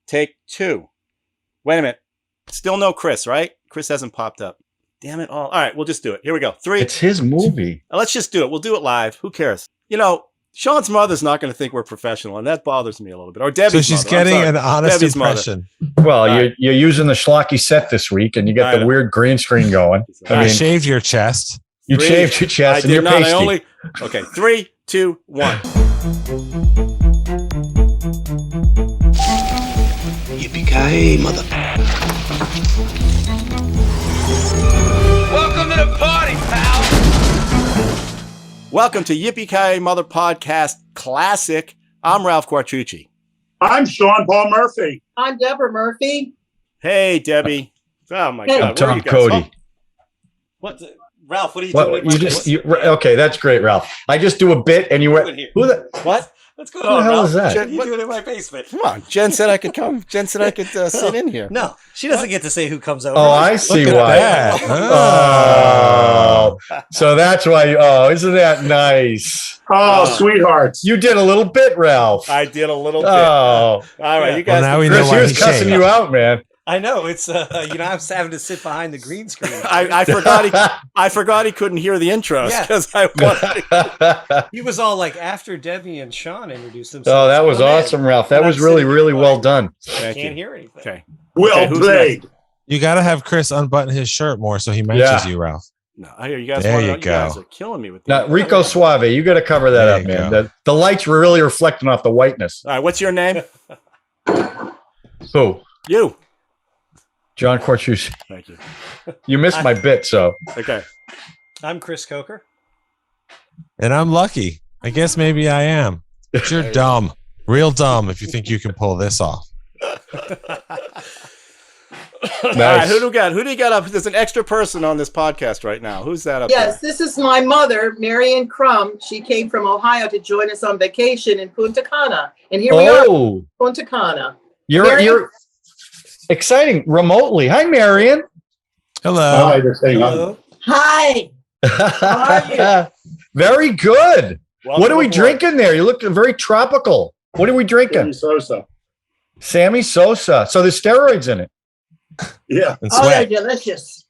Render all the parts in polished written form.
Take 2. Wait a minute. Still no Chris, right? Chris hasn't popped up. Damn it all. All right, we'll just do it. Here we go. 3. It's his movie. Let's just do it. We'll do it live. Who cares? You know, Sean's mother's not going to think we're professional, and that bothers me a little bit. Or Debbie's So she's mother. getting an honest Debbie's impression. Well, you're using the schlocky set this week, and you get the weird green screen going. I mean, shaved your chest. You shaved your chest and you're pasty. Okay, 3, 2, 1. Yippee-Ki-Yay, mother. Welcome to the party, pal. Welcome to Yippee-Ki-Yay Mother Podcast Classic. I'm Ralph Quartucci. I'm Sean Paul Murphy. I'm Deborah Murphy. Hey, Debbie. Oh, my God. I'm Tom Cody. What? Ralph, what are you doing? Okay, that's great, Ralph. I just do a bit and you went, what? What's going Who the on, hell Ralph? is that? What are you doing in my basement? Come on. Jen said I could come. Jen said I could sit in here. No, she doesn't get to say who comes over. Oh, I see Look at why. that. Oh. So that's why. Oh, isn't that nice? Oh, sweethearts. You did a little bit, Ralph. I did a little bit. Oh. All right, Yeah. you guys. Well, now we know Chris, why he was he's cussing shaved. you out, man. I know it's I'm having to sit behind the green screen. I forgot he couldn't hear the intros Yeah. because I wanted. He was all like after Debbie and Sean introduced themselves. Oh, that was awesome, Ralph. That And was I'm really, sitting really there well like, done. Thank Can't you. hear anything. Okay. Well who's played. next? You got to have Chris unbutton his shirt more so he mentions you, Ralph. No, I hear you guys. There You you guys go. are killing me with Now, that. Rico Suave, you got to cover that There up, you man. go. The lights were really reflecting off the whiteness. All right, what's your name? Who? You. John Quartucci. Thank you. You missed my bit, so. Okay. I'm Chris Coker. And I'm lucky. I guess maybe I am. But you're dumb. Real dumb if you think you can pull this off. All right, who do you got up? There's an extra person on this podcast right now. Who's that up Yes, there? this is my mother, Marion Crum. She came from Ohio to join us on vacation in Punta Cana. And here we are, Punta Cana. You're exciting remotely. Hi, Marion. Hello. Hi, they're saying Hello. Hi. How are Very good. Welcome What are we aboard. drinking there? You look very tropical. What are we drinking? Sosa. Sammy Sosa. So there's steroids in it. Yeah. And Oh, they're sweat. delicious.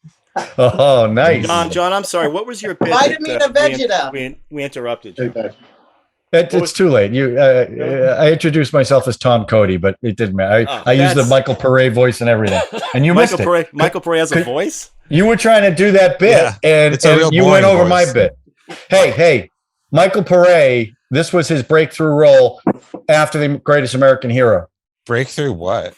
Oh, nice. John, I'm sorry. What was your bit? Vitamin that, of Vegeta. we interrupted you. Take that. It's too late. I introduced myself as Tom Cody, but it didn't matter. I used the that's- Michael Paré voice and everything. And you missed it. Michael Paré has a voice? You were trying to do that bit, Yeah, and it's a real you went boring over my voice. bit. Hey, Michael Paré, this was his breakthrough role after The Greatest American Hero. Breakthrough what?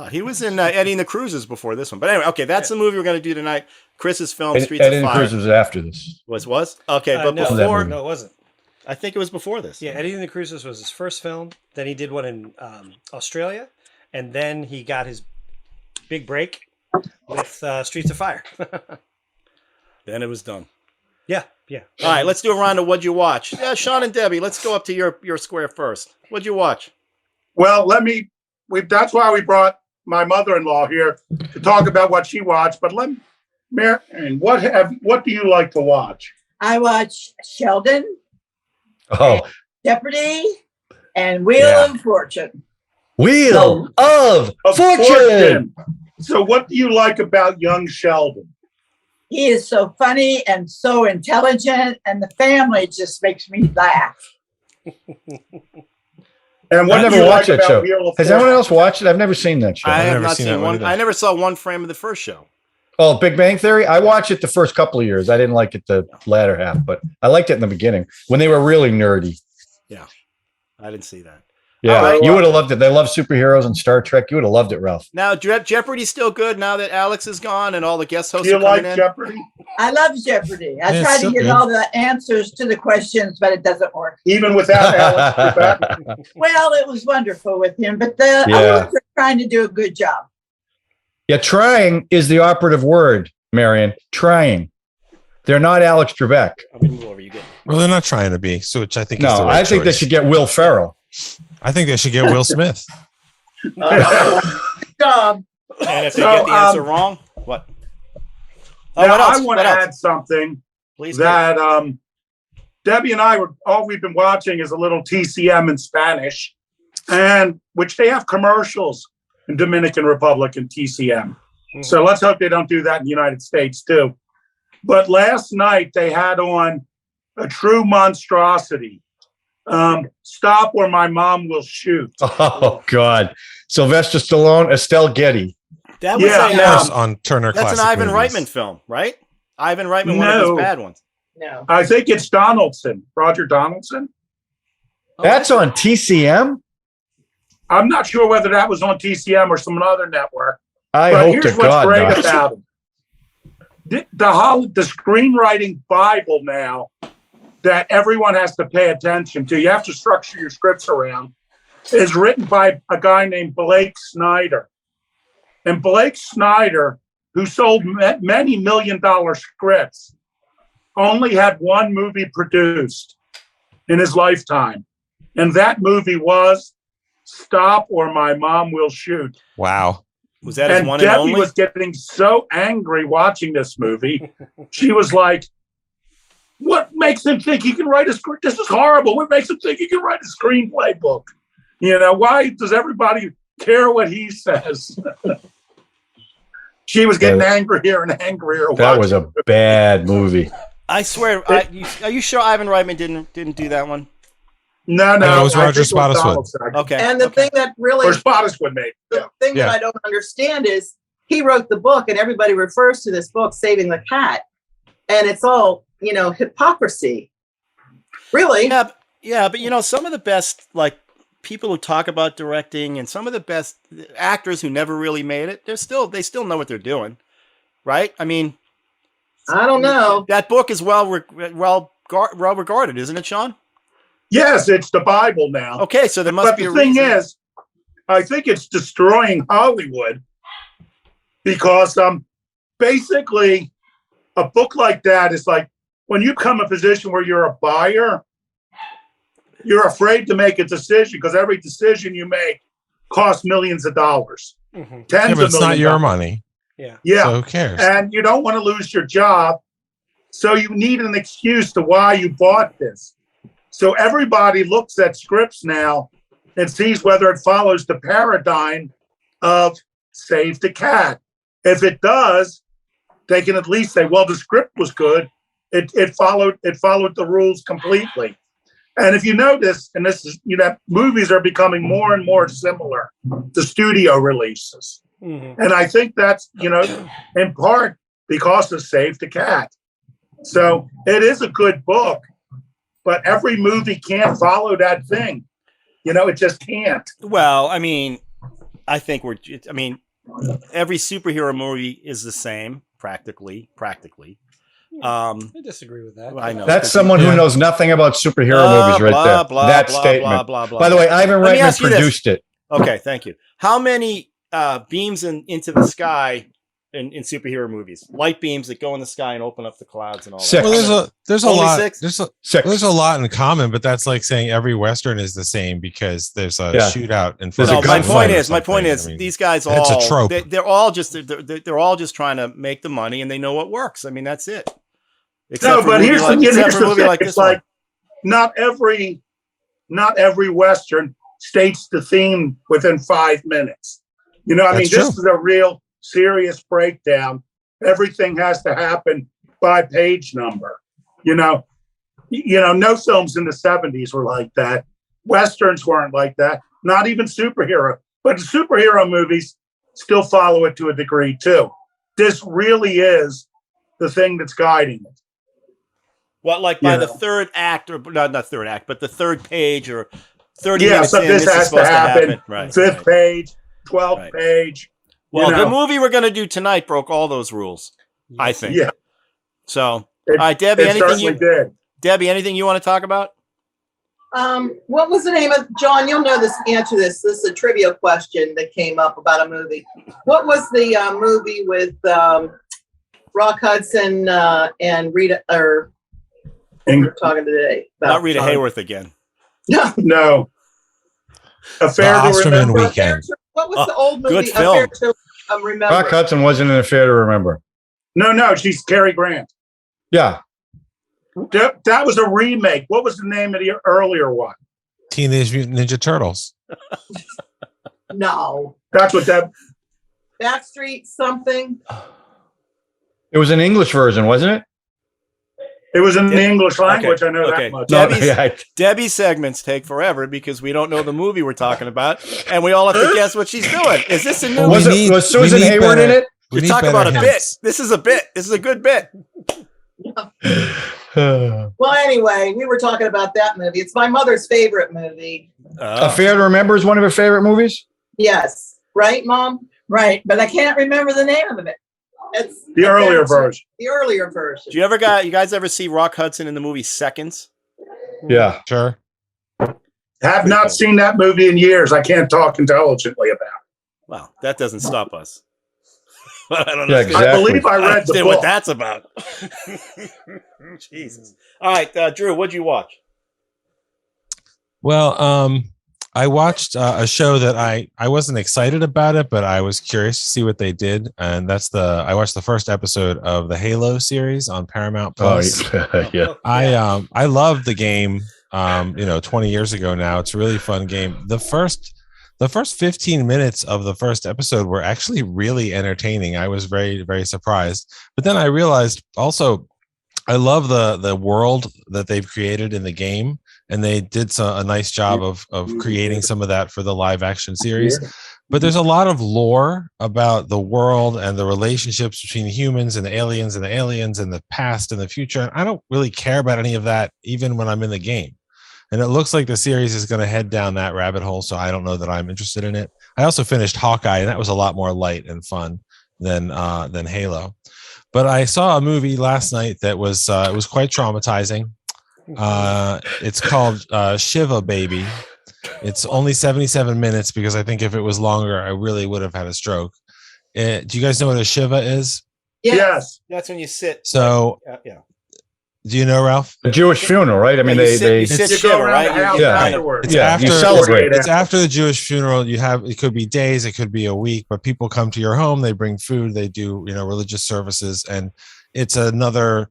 He was in Eddie and the Cruisers before this one. But anyway, okay, that's the movie we're going to do tonight. Chris's film, Streets Eddie of and Fire. Cruz was after this. Was? Okay, but no, before... no, it wasn't. I think it was before this. Yeah, Eddie and the Cruisers was his first film. Then he did one in Australia, and then he got his big break with Streets of Fire. Then it was done. Yeah. All right, let's do a round of What'd You Watch? Yeah, Sean and Debbie, let's go up to your square first. What'd you watch? Well, that's why we brought my mother-in-law here to talk about what she watched. But Marion, what do you like to watch? I watch Sheldon, Oh, Jeopardy, and Wheel Yeah. of Fortune. Wheel of Fortune. So what do you like about young Sheldon? He is so funny and so intelligent, and the family just makes me laugh. And what I do never you watched like that about show. Wheel of Has Fortune? anyone else watched it? I've never seen that show. I have never not seen seen that one one. either. I never saw one frame of the first show. Oh, Big Bang Theory? I watched it the first couple of years. I didn't like it the latter half, but I liked it in the beginning when they were really nerdy. I didn't see that. Yeah, All right. you would have loved it. They love superheroes and Star Trek. You would have loved it, Ralph. Now, Jeopardy's still good now that Alex is gone and all the guest hosts Do you are coming like in? Jeopardy? I love Jeopardy. I Yeah, try so to get good. all the answers to the questions, but it doesn't work. Even without Alex Trebek? Well, it was wonderful with him, but Yeah. others are trying to do a good job. Yeah, trying is the operative word, Marion. Trying. They're not Alex Trebek. I'm going to move over. You get Well, they're not trying to be, so which I think is No, the right I think they choice. should get Will Ferrell. I think they should get Will Smith. Job. And if they So, get the answer wrong, what? Oh, Now, what else? I want What to else? add something Please do. that Debbie and I all we've been watching is a little TCM in Spanish, and which they have commercials and Dominican Republic and TCM. So let's hope they don't do that in the United States too. But last night they had on a true monstrosity. Stop or my mom will shoot. Oh God. Sylvester Stallone, Estelle Getty. That was On Turner that's Classic an Ivan Movies. Reitman film, right? Ivan Reitman, one of his bad ones. No. I think it's Donaldson, Roger Donaldson. That's on TCM? I'm not sure whether that was on TCM or some other network. I But hope here's to what's God great not. about it. The screenwriting Bible now that everyone has to pay attention to, you have to structure your scripts around, is written by a guy named Blake Snyder. And Blake Snyder, who sold many million-dollar scripts, only had one movie produced in his lifetime. And that movie was Stop or My Mom Will Shoot. Wow. Was that his And one Debbie and only? was getting so angry watching this movie. She was like, what makes him think he can write a script? This is horrible. What makes him think he can write a screenplay book? You know, why does everybody care what he says? She was getting angrier here and angrier. That was a bad movie. I swear. Are you sure Ivan Reitman didn't do that one? No, it was I Roger think it was Spottiswoode. Donaldson. Okay. And the thing that really, Or Spottiswoode, maybe. the thing Yeah. that I don't understand is he wrote the book and everybody refers to this book, Saving the Cat. And it's all, hypocrisy. Really? Yeah, but some of the best people who talk about directing and some of the best actors who never really made it, they still know what they're doing, right? I mean, I don't know. that book is well regarded, isn't it, Sean? Yes, it's the Bible now. Okay, so there must But be the a thing reason. is, I think it's destroying Hollywood because basically a book like that is like when you come a position where you're a buyer, you're afraid to make a decision because every decision you make costs millions of dollars. Mhm. Tens Yeah, of but it's not millions your of dollars. money. Yeah. Yeah. So who cares? And you don't want to lose your job. So you need an excuse to why you bought this. So everybody looks at scripts now and sees whether it follows the paradigm of Save the Cat. If it does, they can at least say, well, the script was good. It followed the rules completely. And if you notice, and this is, movies are becoming more and more similar to studio releases. Mm-hmm. And I think that's, in part because of Save the Cat. So it is a good book, but every movie can't follow that thing. It just can't. Well, I mean, I think every superhero movie is the same, practically. I disagree with that. I know. That's someone who knows nothing about superhero movies right there. That statement. By the way, Ivan Let me Reitman ask you this. produced it. Okay, thank you. How many beams into the sky in superhero movies? Light beams that go in the sky and open up the clouds and all Six. that. Well, there's a Only lot. six? Six. There's a lot in common, but that's like saying every Western is the same because there's a shootout in front There's a of No, you. my point is, these guys it's a trope. they're all just trying to make the money and they know what works. I mean, that's it. No, but here's the thing. Like It's this one. like not every Western states the theme within 5 minutes. That's this is a real serious breakdown. Everything has to happen by page number. No films in the 70s were like that. Westerns weren't like that. Not even superhero. But the superhero movies still follow it to a degree too. This really is the thing that's guiding it. What, like by the third act, or not third act, but the third page or 30 Yeah, minutes so in, this is has to supposed happen. Right. Fifth page, 12th Right. page. Well, the movie we're going to do tonight broke all those rules, I think. Yeah. So, all It- right, Debbie, It certainly did. anything you want to talk about? What was the name of, John, you'll know this answer to this. This is a trivia question that came up about a movie. What was the movie with Rock Hudson and Rita, or we're talking today about? Not Rita Hayworth again. No. No. Affair The to Osterman Remember. Weekend. What was the old movie? good film. Affair to Remember. Rock Hudson wasn't an affair to remember. No, she's Cary Grant. Yeah. That was a remake. What was the name of the earlier one? Teenage Mutant Ninja Turtles. No. That's what that. Backstreet something. It was an English version, wasn't it? It was in the English language. Okay, I know okay. that much. Debbie's segments take forever because we don't know the movie we're talking about, and we all have to guess what she's doing. Is this a new? Was Susan Hayward in it? You're talking about a bit. This is a bit. This is a good bit. Well, anyway, we were talking about that movie. It's my mother's favorite movie. Affair to Remember is one of her favorite movies? Yes. Right, Mom? Right, but I can't remember the name of it. It's The earlier version. The earlier version. Do you guys ever see Rock Hudson in the movie Seconds? Yeah. Sure. Have not seen that movie in years. I can't talk intelligently about it. Well, that doesn't stop us. I don't know. Yeah, exactly. I believe I read the book. What that's about. Jesus. All right, Drew, what'd you watch? Well, I watched a show that I wasn't excited about it, but I was curious to see what they did, and I watched the first episode of the Halo series on Paramount Plus. Yeah. I loved the game. 20 years ago now. It's a really fun game. The first 15 minutes of the first episode were actually really entertaining. I was very, very surprised. But then I realized also I love the world that they've created in the game, and they did a nice job of creating some of that for the live action series. But there's a lot of lore about the world and the relationships between humans and the aliens and the past and the future. And I don't really care about any of that, even when I'm in the game. And it looks like the series is going to head down that rabbit hole, so I don't know that I'm interested in it. I also finished Hawkeye, and that was a lot more light and fun than Halo. But I saw a movie last night that was it was quite traumatizing. It's called Shiva Baby. It's only 77 minutes because I think if it was longer, I really would have had a stroke. Do you guys know what a Shiva is? Yes. That's when you sit. So, yeah. Do you know, Ralph? A Jewish funeral, right? I mean, you they sit You Shiva, go around right? the house Yeah. afterwards. It's you celebrate. It's after the Jewish funeral. It could be days, it could be a week, but people come to your home, they bring food, they do, religious services, and it's another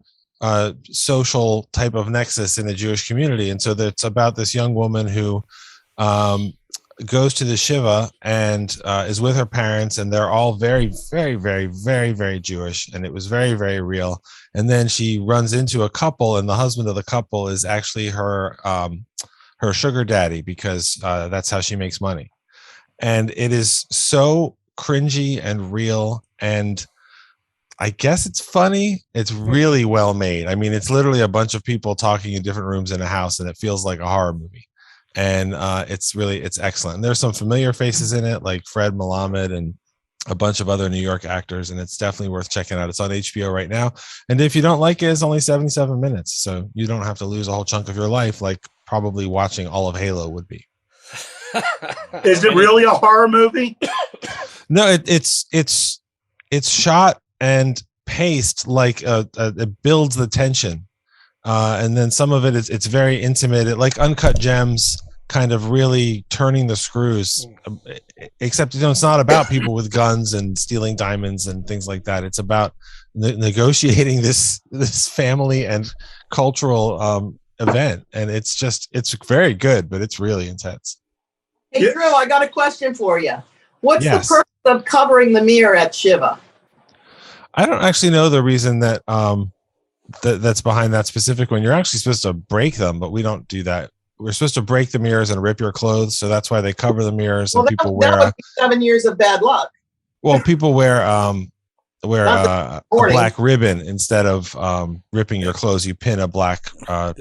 social type of nexus in the Jewish community. And so it's about this young woman who goes to the Shiva and is with her parents, and they're all very, very, very, very, very Jewish, and it was very, very real. And then she runs into a couple, and the husband of the couple is actually her sugar daddy, because that's how she makes money. And it is so cringy and real, and I guess it's funny. It's really well made. I mean, it's literally a bunch of people talking in different rooms in a house, and it feels like a horror movie. And it's excellent. And there's some familiar faces in it, like Fred Melamed and a bunch of other New York actors, and it's definitely worth checking out. It's on HBO right now. And if you don't like it, it's only 77 minutes. So you don't have to lose a whole chunk of your life like probably watching all of Halo would be. Is it really a horror movie? No, it's shot and paced like it builds the tension. And then some of it's very intimate. It like Uncut Gems, kind of really turning the screws, except it's not about people with guns and stealing diamonds and things like that. It's about negotiating this family and cultural event, and it's very good, but it's really intense. Hey, Drew, I got a question for you. What's Yes. the purpose of covering the mirror at Shiva? I don't actually know the reason that that's behind that specific one. You're actually supposed to break them, but we don't do that. We're supposed to break the mirrors and rip your clothes, so that's why they cover the mirrors. And people that wear would be 7 years of bad luck. people wear a morning. black ribbon instead of ripping your clothes. You pin a black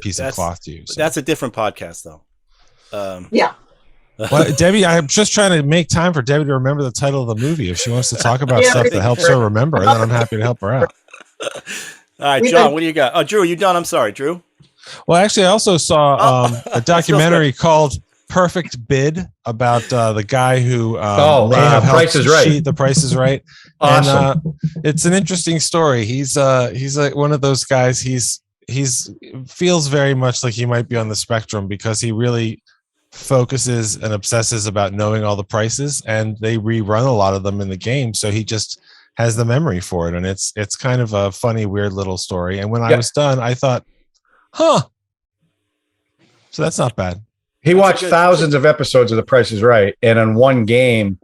piece of cloth to you. So. That's a different podcast, though. Yeah. Well, Debbie, I'm just trying to make time for Debbie to remember the title of the movie. If she wants to talk about stuff that helps her remember, then I'm happy to help her out. All right, John, what do you got? Oh, Drew, are you done? I'm sorry, Drew. Well, actually, I also saw a documentary called Perfect Bid about the guy who Price is Right. The Price is Right. Awesome. And it's an interesting story. He's like one of those guys. He's feels very much like he might be on the spectrum, because he really focuses and obsesses about knowing all the prices, and they rerun a lot of them in the game. So he just has the memory for it, and it's kind of a funny, weird little story. And when I was done, I thought, huh. So that's not bad. He watched good- thousands of episodes of The Price is Right, and on one game,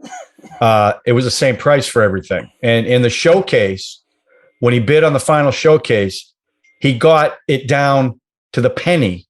it was the same price for everything. And in the showcase, when he bid on the final showcase, he got it down to the penny,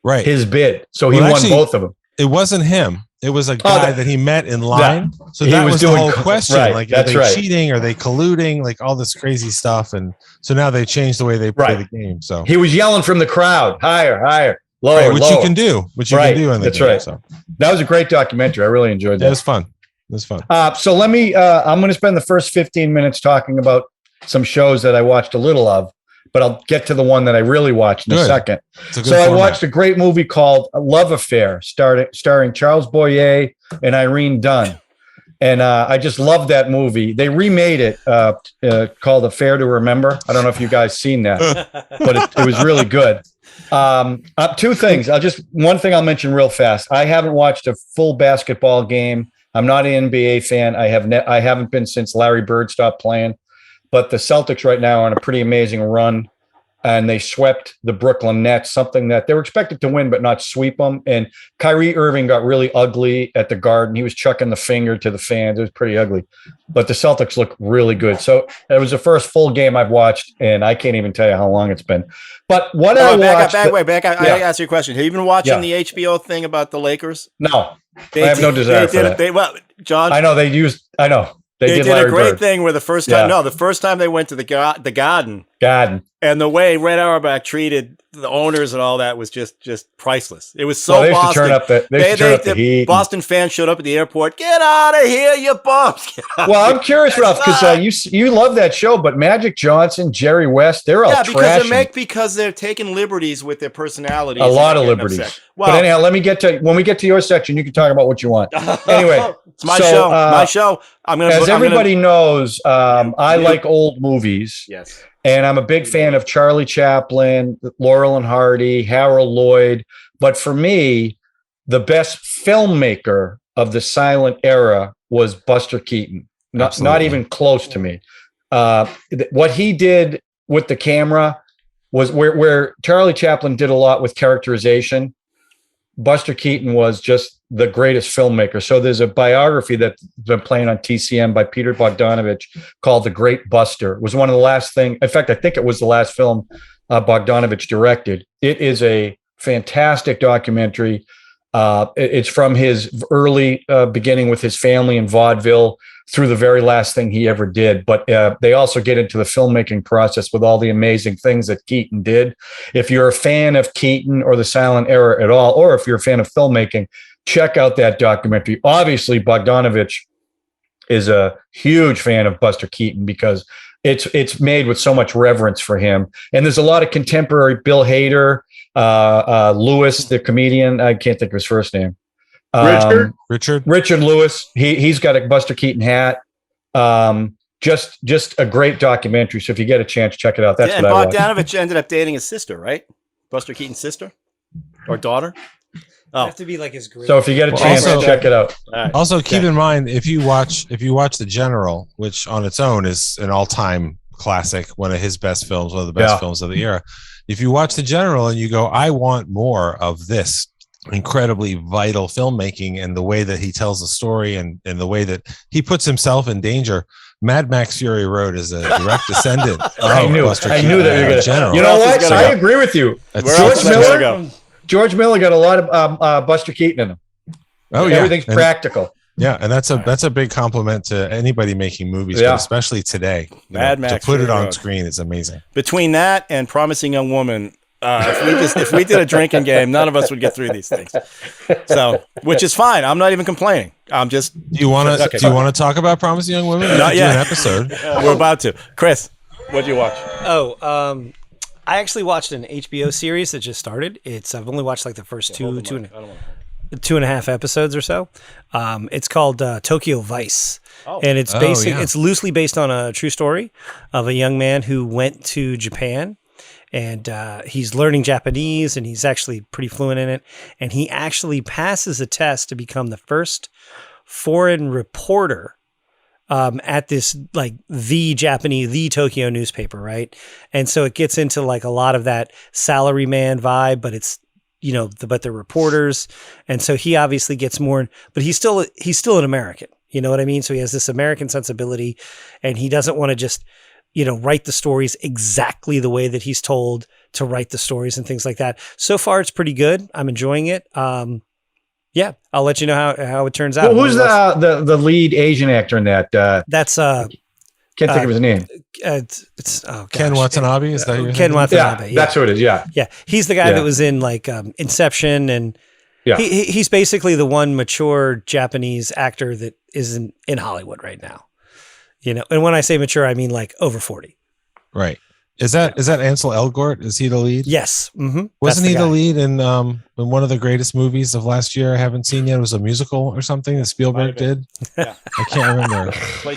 Right. his bid. So he Well, won actually, both of them. It wasn't him. It was a guy that he met in line. So He that was was the doing whole co- question. right, Like, are that's they right. cheating? Are they colluding? Like all this crazy stuff. And so now they changed the way they play Right. the game. So He was yelling from the crowd, higher, higher, lower, right, which lower. you can do. Which you Right, can do in the that's game. right. So That was a great documentary. I really enjoyed it was that. fun. It was fun. So let me, I'm going to spend the first 15 minutes talking about some shows that I watched a little of, but I'll get to the one that I really watched in a Good. second. It's a good So I format. watched a great movie called Love Affair, starring Charles Boyer and Irene Dunn. And I just loved that movie. They remade it called Affair to Remember. I don't know if you guys seen that, but it was really good. Two things. One thing I'll mention real fast. I haven't watched a full basketball game. I'm not an NBA fan. I haven't been since Larry Bird stopped playing. But the Celtics right now are on a pretty amazing run, and they swept the Brooklyn Nets, something that they were expected to win, but not sweep them. And Kyrie Irving got really ugly at the Garden. He was chucking the finger to the fans. It was pretty ugly, but the Celtics look really good. So it was the first full game I've watched, and I can't even tell you how long it's been. But what I watched, back up. I Yeah. gotta ask you a question. Have you been watching Yeah. the HBO thing about the Lakers? no, I have no desire for that. John, I know they did a Larry great Bird. thing where the first time they went to the Garden, God. and the way Red Auerbach treated the owners and all that was just priceless. It was so Well, they used to Boston. turn up the heat. Boston fans showed up at the airport. Get out of here, you bums! Get out Well, of I'm curious, Ralph, because you love that show, but Magic Johnson, Jerry West, they're all because they're taking liberties with their personalities. a lot and of getting liberties. upset. Well, But anyhow, when we get to your section, you can talk about what you want. Anyway, it's my so, show. My show. As everybody knows, I like old movies. Yes. And I'm a big fan of Charlie Chaplin, Laurel and Hardy, Harold Lloyd. But for me, the best filmmaker of the silent era was Buster Keaton. Not even close to me. What he did with the camera was where Charlie Chaplin did a lot with characterization. Buster Keaton was just the greatest filmmaker. So there's a biography that's been playing on TCM by Peter Bogdanovich called The Great Buster. It was one of the last things. In fact, I think it was the last film Bogdanovich directed. It is a fantastic documentary. It's from his early beginning with his family in vaudeville through the very last thing he ever did. But they also get into the filmmaking process with all the amazing things that Keaton did. If you're a fan of Keaton or the silent era at all, or if you're a fan of filmmaking, check out that documentary. Obviously, Bogdanovich is a huge fan of Buster Keaton because it's made with so much reverence for him. And there's a lot of contemporary Bill Hader, Lewis, the comedian. I can't think of his first name. Richard Lewis. He's got a Buster Keaton hat. Just a great documentary. So if you get a chance, check it out. That's and what I watched. Bogdanovich ended up dating his sister, right? Buster Keaton's sister or daughter. Oh, Have to be like his great. So if you get a chance, also- check it out. all right. Also, keep in mind if you watch The General, which on its own is an all-time classic, one of his best films, one of the best films of the era. If you watch The General and you go, I want more of this incredibly vital filmmaking and the way that he tells the story and the way that he puts himself in danger. Mad Max Fury Road is a direct descendant. I knew Buster that Keaton you were and going to. General. You know Where else what? is gonna I go? agree with you. That's- Where else George is Miller? gonna go? George Miller got a lot of Buster Keaton in him. Oh yeah, Everything's And- practical. Yeah, and that's a big compliment to anybody making movies, Yeah. but especially today. Mad To Max put it Fury on Road. screen is amazing. Between that and Promising Young Woman, if we did a drinking game, none of us would get through these things. So, which is fine. I'm not even complaining. I'm just Do you want to talk about Promising Young Women? We Not could do yet. an episode. we're about to. Chris, what'd you watch? I actually watched an HBO series that just started. I've only watched like the first two and a half episodes or so. It's called Tokyo Vice. And it's it's loosely based on a true story of a young man who went to Japan and he's learning Japanese and he's actually pretty fluent in it. And he actually passes a test to become the first foreign reporter at this like the Tokyo newspaper, right? And so it gets into like a lot of that salaryman vibe, but it's but they're reporters. And so he obviously gets more, but he's still an American. You know what I mean? So he has this American sensibility, and he doesn't want to just, write the stories exactly the way that he's told to write the stories and things like that. So far, it's pretty good. I'm enjoying it. Yeah, I'll let you know how it turns out. Well, who's the lead Asian actor in that? That's can't think of his name. It's Ken Watanabe. Is that your Ken Watanabe? Yeah, that's who it is. Yeah, yeah. He's the guy that was in like Inception, and he's basically the one mature Japanese actor that is in Hollywood right now. And when I say mature, I mean like over 40. Right. Is that Ansel Elgort? Is he the lead? Yes. Mm-hmm. Wasn't he the lead in one of the greatest movies of last year? I haven't seen yet. It was a musical or something that Spielberg did. Yeah. I can't remember.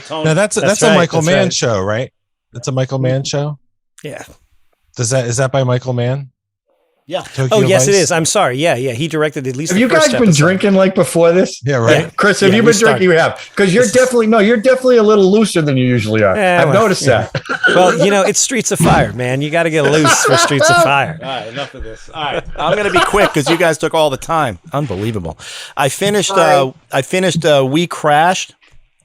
No, that's a Michael Mann show, right? That's a Michael Mann show. Yeah. Is that by Michael Mann? Yeah. Tokyo yes, Vice? it is. I'm sorry. Yeah. He directed at least. Have you guys been drinking like before this? Yeah, right. Yeah. Chris, have you been drinking? You have, because you're definitely a little looser than you usually are. I've noticed that. Well, it's Streets of Fire, man. You got to get loose for Streets of Fire. All right, enough of this. All right, I'm going to be quick because you guys took all the time. Unbelievable. I finished. We Crashed.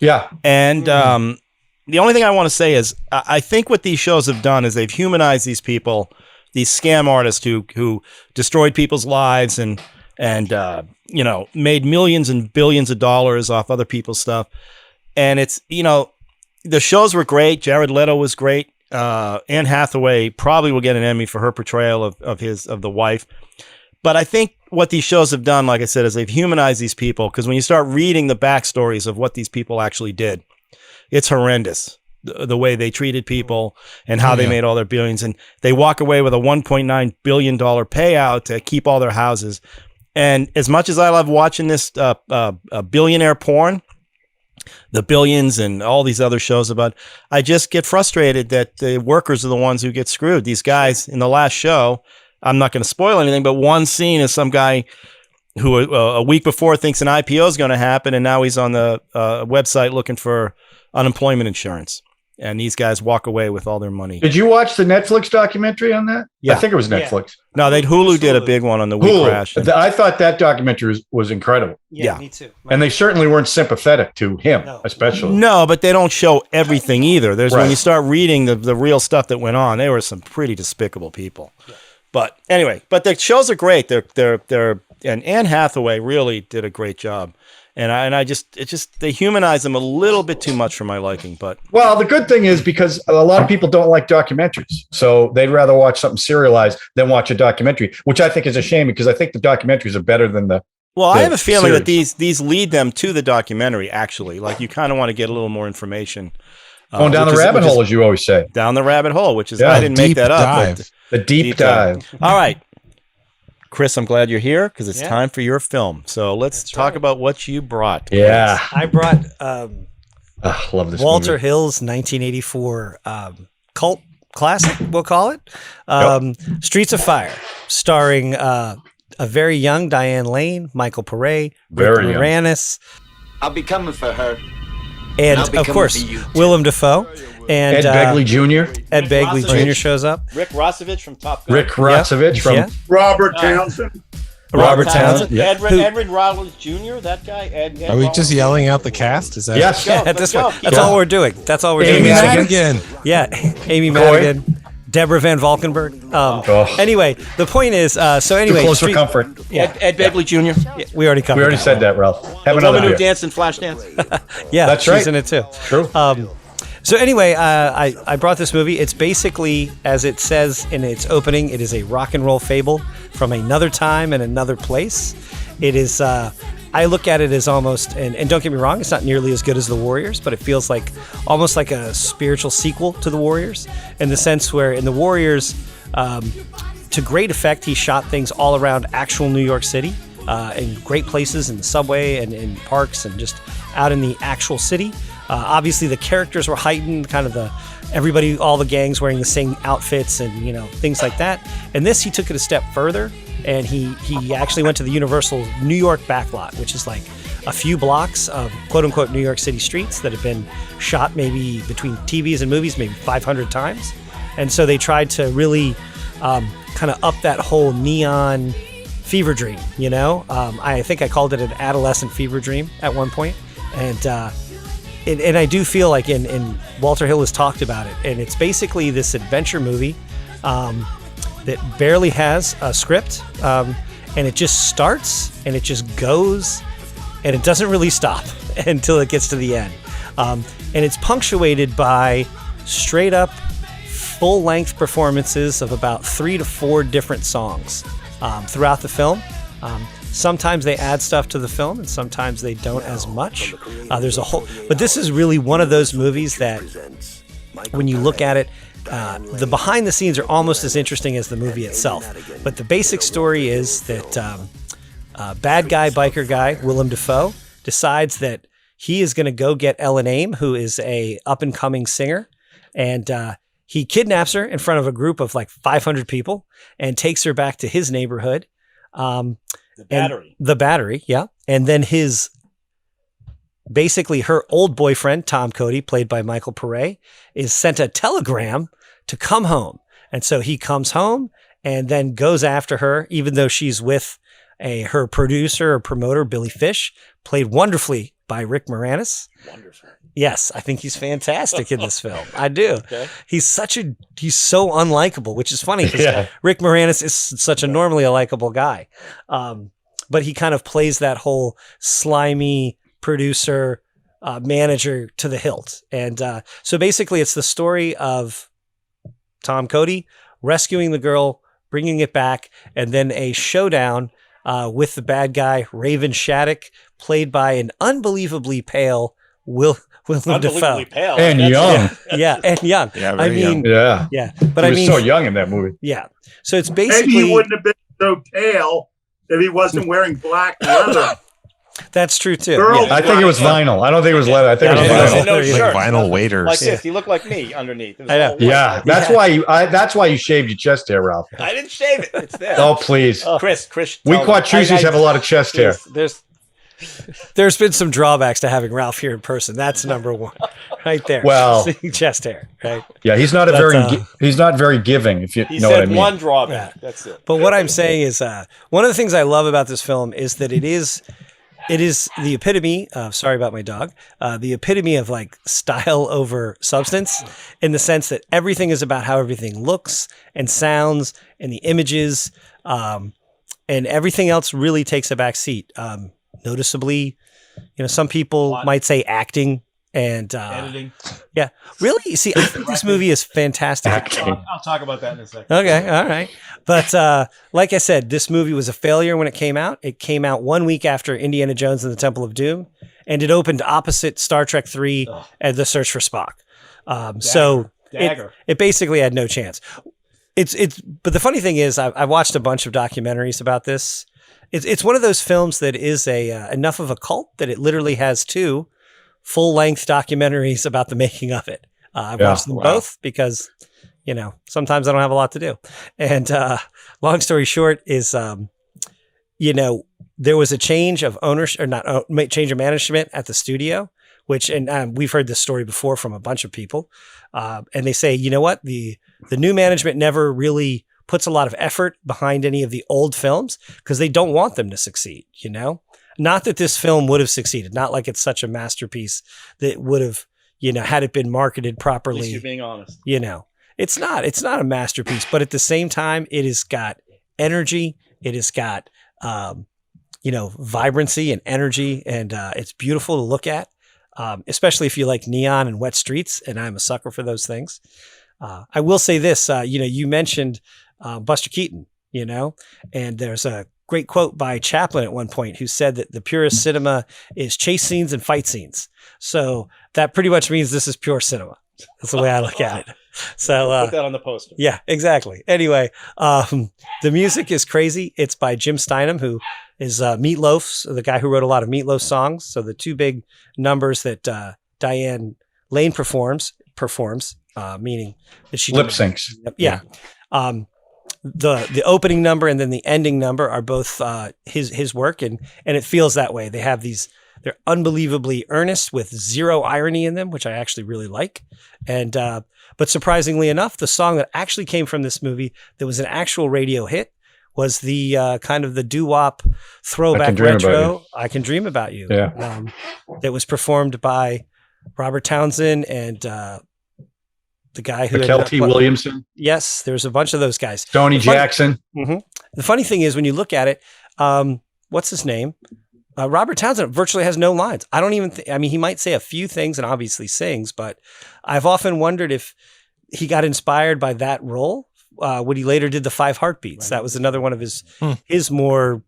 Yeah. And the only thing I want to say is I think what these shows have done is they've humanized these people, these scam artists who destroyed people's lives and made millions and billions of dollars off other people's stuff. And it's, the shows were great. Jared Leto was great. Anne Hathaway probably will get an Emmy for her portrayal of the wife. But I think what these shows have done, like I said, is they've humanized these people, because when you start reading the backstories of what these people actually did, it's horrendous. The way they treated people and how they made all their billions, and they walk away with a $1.9 billion payout to keep all their houses. And as much as I love watching this billionaire porn, the Billions and all these other shows about, I just get frustrated that the workers are the ones who get screwed. These guys in the last show, I'm not going to spoil anything, but one scene is some guy who a week before thinks an IPO is going to happen, and now he's on the website looking for unemployment insurance. And these guys walk away with all their money. Did you watch the Netflix documentary on that? Yeah. I think it was Netflix. No, Hulu did a big one on the We Crashed. I thought that documentary was incredible. Yeah, me too. And they certainly weren't sympathetic to him, especially. No, but they don't show everything either. There's when you start reading the real stuff that went on, there were some pretty despicable people. Yeah. But anyway, the shows are great. And Anne Hathaway really did a great job. And they humanize them a little bit too much for my liking. But well, the good thing is, because a lot of people don't like documentaries, so they'd rather watch something serialized than watch a documentary, which I think is a shame, because I think the documentaries are better than the. Well, I have a feeling that these lead them to the documentary. Actually, like, you kind of want to get a little more information. Going down the rabbit hole, as you always say. Down the rabbit hole, which is I didn't make that up. But the deep dive. All right. Chris, I'm glad you're here, because it's time for your film. So let's talk about what you brought. Yeah. I brought love this Walter movie. Hill's 1984 cult classic, we'll call it. Streets of Fire, starring a very young Diane Lane, Michael Paré, Moranis. I'll be coming for her. And of course, Willem Dafoe. And Ed Begley Jr. Ed Begley Jr. shows up. Rick Rossovich from Top Gun. Rick Rossovich from Robert Townsend. Robert Townsend. Yeah. Edward Rollins Jr. That guy. Ed Are we just yelling out the cast? Is that? Yes. That's all we're doing. That's all we're Amy doing. Madigan. Yeah, Amy Madigan. Deborah Van Valkenburg. Anyway, the point is, Too close for comfort. Yeah. Ed Begley Jr. Yeah, we already covered. We already said that, Ralph. Have another woman who beer. danced in Flashdance. Yeah, that's she's right. in it too. True. So anyway, I brought this movie. It's basically, as it says in its opening, it is a rock and roll fable from another time and another place. It is, I look at it as almost, and don't get me wrong, it's not nearly as good as The Warriors, but it feels like almost like a spiritual sequel to The Warriors, in the sense where in The Warriors, to great effect, he shot things all around actual New York City, in great places, in the subway and in parks and just out in the actual city. Obviously, the characters were heightened, kind of everybody, all the gangs wearing the same outfits and, things like that. And this, he took it a step further, and he actually went to the Universal New York backlot, which is like a few blocks of quote-unquote New York City streets that have been shot maybe between TVs and movies maybe 500 times. And so they tried to really kind of up that whole neon fever dream, you know? I think I called it an adolescent fever dream at one point. And I do feel like in Walter Hill has talked about it, and it's basically this adventure movie that barely has a script, and it just starts and it just goes, and it doesn't really stop until it gets to the end. And it's punctuated by straight up full-length performances of about 3 to 4 different songs throughout the film. Sometimes they add stuff to the film, and sometimes they don't as much. There's a whole, but this is really one of those movies that, when you look at it, the behind the scenes are almost as interesting as the movie itself. But the basic story is that bad guy, biker guy, Willem Dafoe, decides that he is going to go get Ellen Aim, who is a up-and-coming singer, and he kidnaps her in front of a group of like 500 people and takes her back to his neighborhood. The Battery, yeah. And then basically her old boyfriend, Tom Cody, played by Michael Paré, is sent a telegram to come home. And so he comes home and then goes after her, even though she's with her producer or promoter, Billy Fish, played wonderfully by Rick Moranis. Wonderful. Yes, I think he's fantastic in this film. I do. Okay. He's so unlikable, which is funny because Rick Moranis is such a normally a likable guy. But he kind of plays that whole slimy producer, manager to the hilt. And so basically it's the story of Tom Cody rescuing the girl, bringing it back, and then a showdown with the bad guy, Raven Shattuck, played by an unbelievably pale Willem Dafoe. Pale. And young. Yeah, and young. Yeah, I mean, young. Yeah. But he was so young in that movie. Yeah. So it's basically... Maybe he wouldn't have been so pale if he wasn't wearing black leather. That's true too. I think it was vinyl. I don't think it was leather. I think it was vinyl. No shirt. Like vinyl waders. Like this. You look like me underneath. Yeah, that's why you shaved your chest hair, Ralph. I didn't shave it. It's there. Oh, please. Chris. We Quattroosies have a lot of chest hair. There's been some drawbacks to having Ralph here in person. That's number one, right there. Well, chest hair, right? Yeah, he's not very giving. If you know what I mean. He said one drawback. Yeah. That's it. But what I'm saying is, one of the things I love about this film is that it is the epitome of, sorry about my dog, the epitome of like style over substance, in the sense that everything is about how everything looks and sounds and the images, and everything else really takes a back seat. Noticeably, some people might say acting and editing. Yeah, really. See, I think this movie is fantastic. I'll talk about that in a second. Okay, all right. But like I said, this movie was a failure when it came out. It came out 1 week after Indiana Jones and the Temple of Doom, and it opened opposite Star Trek 3 and The Search for Spock. So it basically had no chance. But the funny thing is, I watched a bunch of documentaries about this. It's one of those films that is enough of a cult that it literally has 2 full-length documentaries about the making of it. I've watched them both because, sometimes I don't have a lot to do. And long story short is, there was a change of ownership, or change of management at the studio, and we've heard this story before from a bunch of people. And they say, you know what? The new management never really puts a lot of effort behind any of the old films because they don't want them to succeed, Not that this film would have succeeded, not like it's such a masterpiece that would have, had it been marketed properly. At least you're being honest. It's not a masterpiece, but at the same time, it has got energy. It has got, vibrancy and energy, and it's beautiful to look at, especially if you like neon and wet streets, and I'm a sucker for those things. I will say this, you mentioned Buster Keaton, and there's a great quote by Chaplin at one point who said that the purest cinema is chase scenes and fight scenes. So that pretty much means this is pure cinema. That's the way I look at it. So put that on the poster. Yeah, exactly. Anyway, the music is crazy. It's by Jim Steinman, who is Meatloaf's, the guy who wrote a lot of Meatloaf songs. So the 2 big numbers that Diane Lane performs, meaning that she lip syncs. Yeah. The opening number and then the ending number are both his work, and it feels that way. They're unbelievably earnest with zero irony in them, which I actually really like. And but surprisingly enough, the song that actually came from this movie that was an actual radio hit was the kind of the doo-wop throwback retro. I Can Dream About You. Yeah. That was performed by Robert Townsend and the guy who Mikel T. Williamson. Yes, there's a bunch of those guys. Tony Jackson. The funny thing is when you look at it, what's his name? Robert Townsend virtually has no lines. I don't even I mean, he might say a few things and obviously sings, but I've often wondered if he got inspired by that role when he later did the 5 Heartbeats. That was another one of his more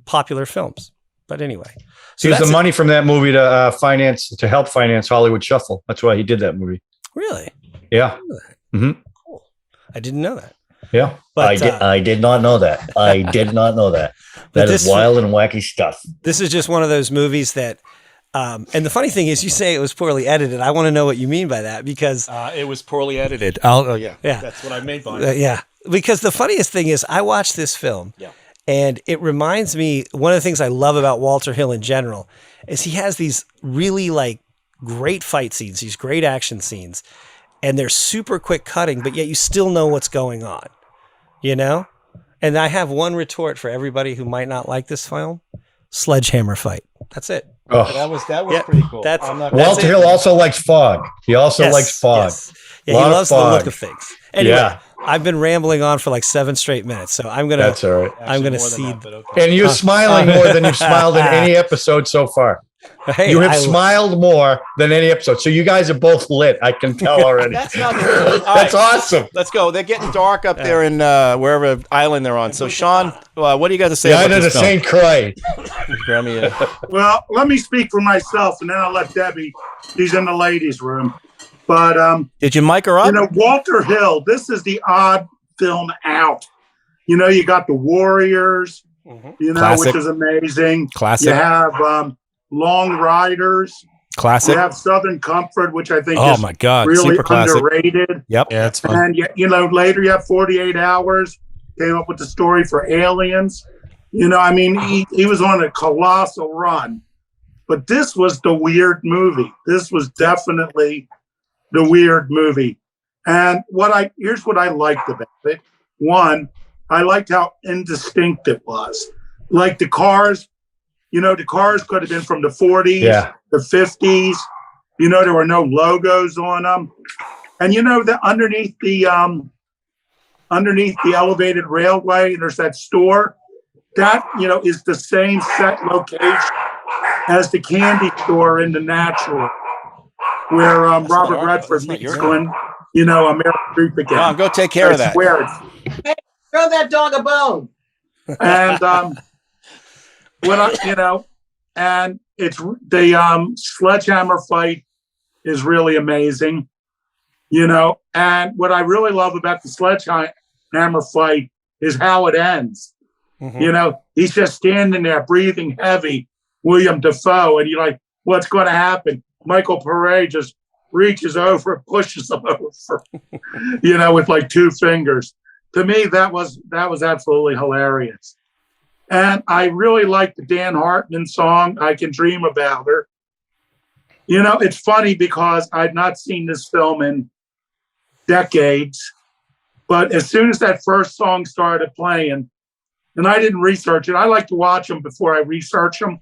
popular films. But anyway, so he used the money from that movie to help finance Hollywood Shuffle. That's why he did that movie. Really? Yeah. Cool. I didn't know that. Yeah. But, I did not know that. I did not know that. That is wild and wacky stuff. This is just one of those movies that, and the funny thing is, you say it was poorly edited. I want to know what you mean by that because it was poorly edited. Yeah, that's what I made by it. Yeah, because the funniest thing is, I watched this film, and it reminds me. One of the things I love about Walter Hill in general is he has these really like great fight scenes, these great action scenes, and they're super quick cutting, but yet you still know what's going on. You know? And I have one retort for everybody who might not like this film. Sledgehammer fight. That's it. Oh. That was pretty cool. Walter Hill also likes fog. He also likes fog. Yes. Yeah, he loves the look of things. Anyway, I've been rambling on for like 7 straight minutes, so I'm gonna. That's all right. I'm gonna cede. And you're smiling more than you've smiled in any episode so far. Hey, you have smiled more than any episode. So you guys are both lit. I can tell already. That's not good. That's awesome. Let's go. They're getting dark up there in wherever island they're on. So Sean, what do you got to say the about island this of film? St. Croix. Well, let me speak for myself, and then I'll let Debbie. She's in the ladies' room. But did you mic her up? You know, Walter Hill. This is the odd film out. You know, you got the Warriors. You know, Classic. which is amazing. Classic. You have Long Riders. Classic. You have Southern Comfort, which I think Oh is my God, really super classic. underrated. Yep. Yeah, it's fun. And you know, later you have 48 Hours. Came up with the story for Aliens. You know, I mean, he was on a colossal run. But this was the weird movie. This was definitely the weird movie. And here's what I liked about it. One, I liked how indistinct it was. Like the cars, you know, the cars could have been from the 40s, the 50s. You know, there were no logos on them. And you know that underneath the elevated railway, there's that store. That, you know, is the same set location as the candy store in The Natural, where Robert Redford meets Glenn, you know, Meryl Streep again. Mom, go take care of that. Hey, throw that dog a bone. And and it's the sledgehammer fight is really amazing, you know. And what I really love about the sledgehammer fight is how it ends. You know, he's just standing there breathing heavy, Willem Dafoe, and you're like, what's going to happen? Michael Paré just reaches over and pushes him over, you know, with like 2 fingers. To me, that was absolutely hilarious. And I really like the Dan Hartman song, I Can Dream About Her. You know, it's funny because I'd not seen this film in decades, but as soon as that first song started playing, and I didn't research it, I like to watch them before I research them.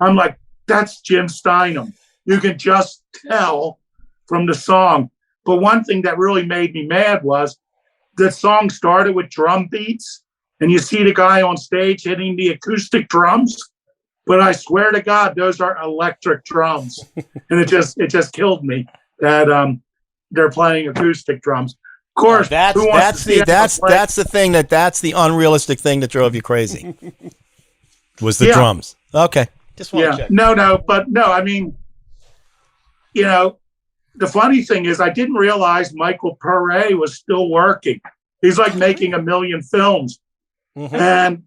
I'm like, that's Jim Steinman. You can just tell from the song. But one thing that really made me mad was the song started with drum beats, and you see the guy on stage hitting the acoustic drums. But I swear to God, those are electric drums, and it just killed me that they're playing acoustic drums. Of course, that's the thing that's the unrealistic thing that drove you crazy. Was the drums? Okay, just want to check. No, I mean, you know, the funny thing is, I didn't realize Michael Paré was still working. He's like making 1 million films, and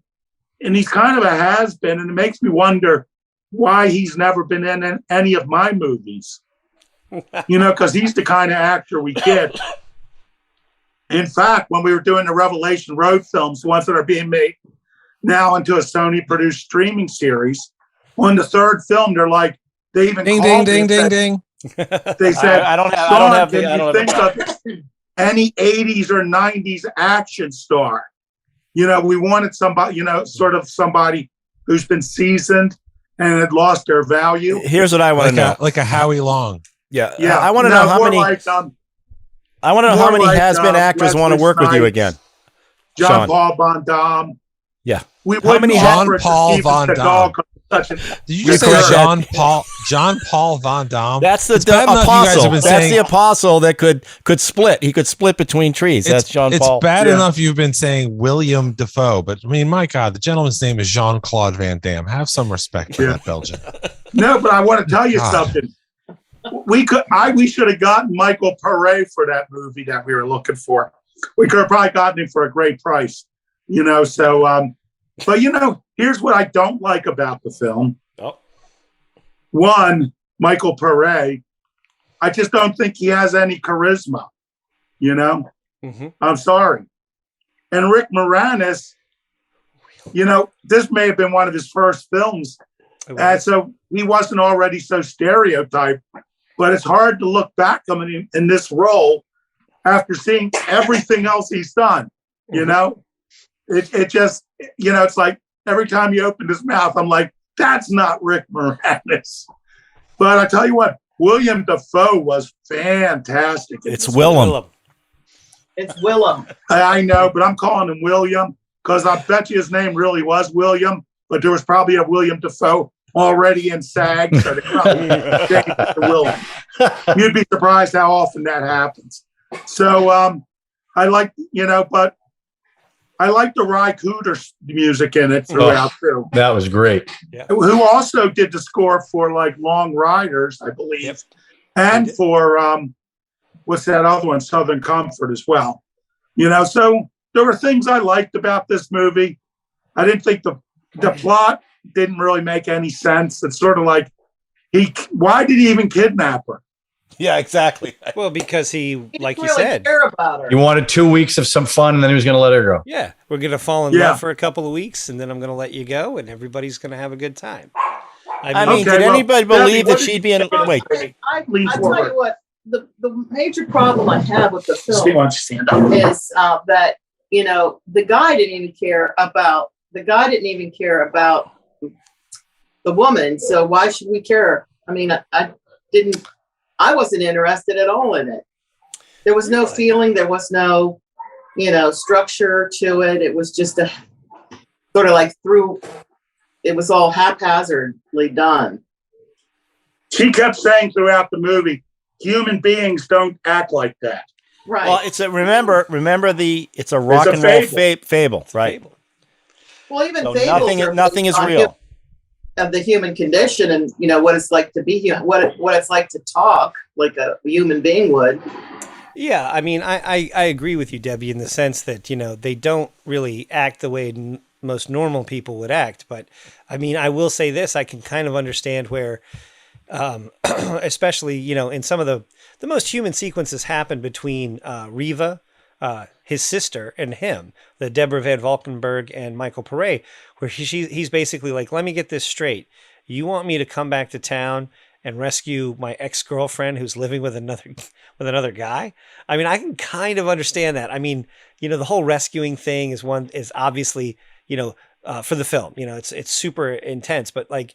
he's kind of a has-been, and it makes me wonder why he's never been in any of my movies. You know, because he's the kind of actor we get. In fact, when we were doing the Revelation Road films, the ones that are being made now into a Sony-produced streaming series, on the 3rd film, they're like, they even ding. They said, I don't have any 80s or 90s action star? We wanted somebody, sort of somebody who's been seasoned and had lost their value. Here's what I want to know. Like a Howie Long. Yeah. I want to know how many. I want to know how many has-been actors want to work with you again. John Paul Van Damme. Yeah. How many John Paul Van Damme? Did you just say John Paul Van Damme? That's the apostle. That's the apostle that could split. He could split between trees. That's John Paul. It's bad enough you've been saying Willem Dafoe, but I mean, my God, the gentleman's name is Jean-Claude Van Damme. Have some respect for that Belgian. No, but I want to tell you something. We should have gotten Michael Paré for that movie that we were looking for. We could have probably gotten him for a great price, but here's what I don't like about the film. Oh. One, Michael Paré, I just don't think he has any charisma, Mm-hmm. I'm sorry. And Rick Moranis, this may have been one of his first films. And so he wasn't already so stereotyped, but it's hard to look back on him in this role after seeing everything else he's done, It just, it's like every time you open his mouth, I'm like, that's not Rick Moranis. But I tell you what, Willem Dafoe was fantastic. It's Willem. It's Willem. I know, but I'm calling him William because I bet you his name really was William, but there was probably a Willem Dafoe already in SAG, so they probably changed it to Willem. You'd be surprised how often that happens. So I like, but I like the Ry Cooder music in it throughout too. That was great. Yeah. Who also did the score for like Long Riders, I believe, Yep. and for what's that other one, Southern Comfort as well. So there were things I liked about this movie. I didn't think the plot didn't really make any sense. It's sort of like why did he even kidnap her? Yeah, exactly. Well, because he like you really said, care about her. He wanted 2 weeks of some fun, and then he was going to let her go. yeah, we're going to fall in love for a couple of weeks, and then I'm going to let you go, and everybody's going to have a good time. I mean, did anybody believe that she'd be in? Wait, I tell you what, the major problem I have with the film is that the guy didn't even care about the woman. So why should we care? I mean, I wasn't interested at all in it. There was no feeling. There was no, structure to it. It was just a sort of like it was all haphazardly done. She kept saying throughout the movie, human beings don't act like that. Right. well, it's a remember it's a rock and roll fable, right? Well, even So fables nothing is real. Of the human condition, and what it's like to be human, what it's like to talk like a human being would. Yeah, I mean, I agree with you, Debbie, in the sense that they don't really act the way most normal people would act. But I mean, I will say this: I can kind of understand where, especially in some of the most human sequences happen between Riva, his sister, and him, the Deborah Van Valkenburg and Michael Paré, where he's basically like, let me get this straight. You want me to come back to town and rescue my ex-girlfriend who's living with another guy? I mean, I can kind of understand that. I mean, the whole rescuing thing is obviously, for the film, it's super intense, but like,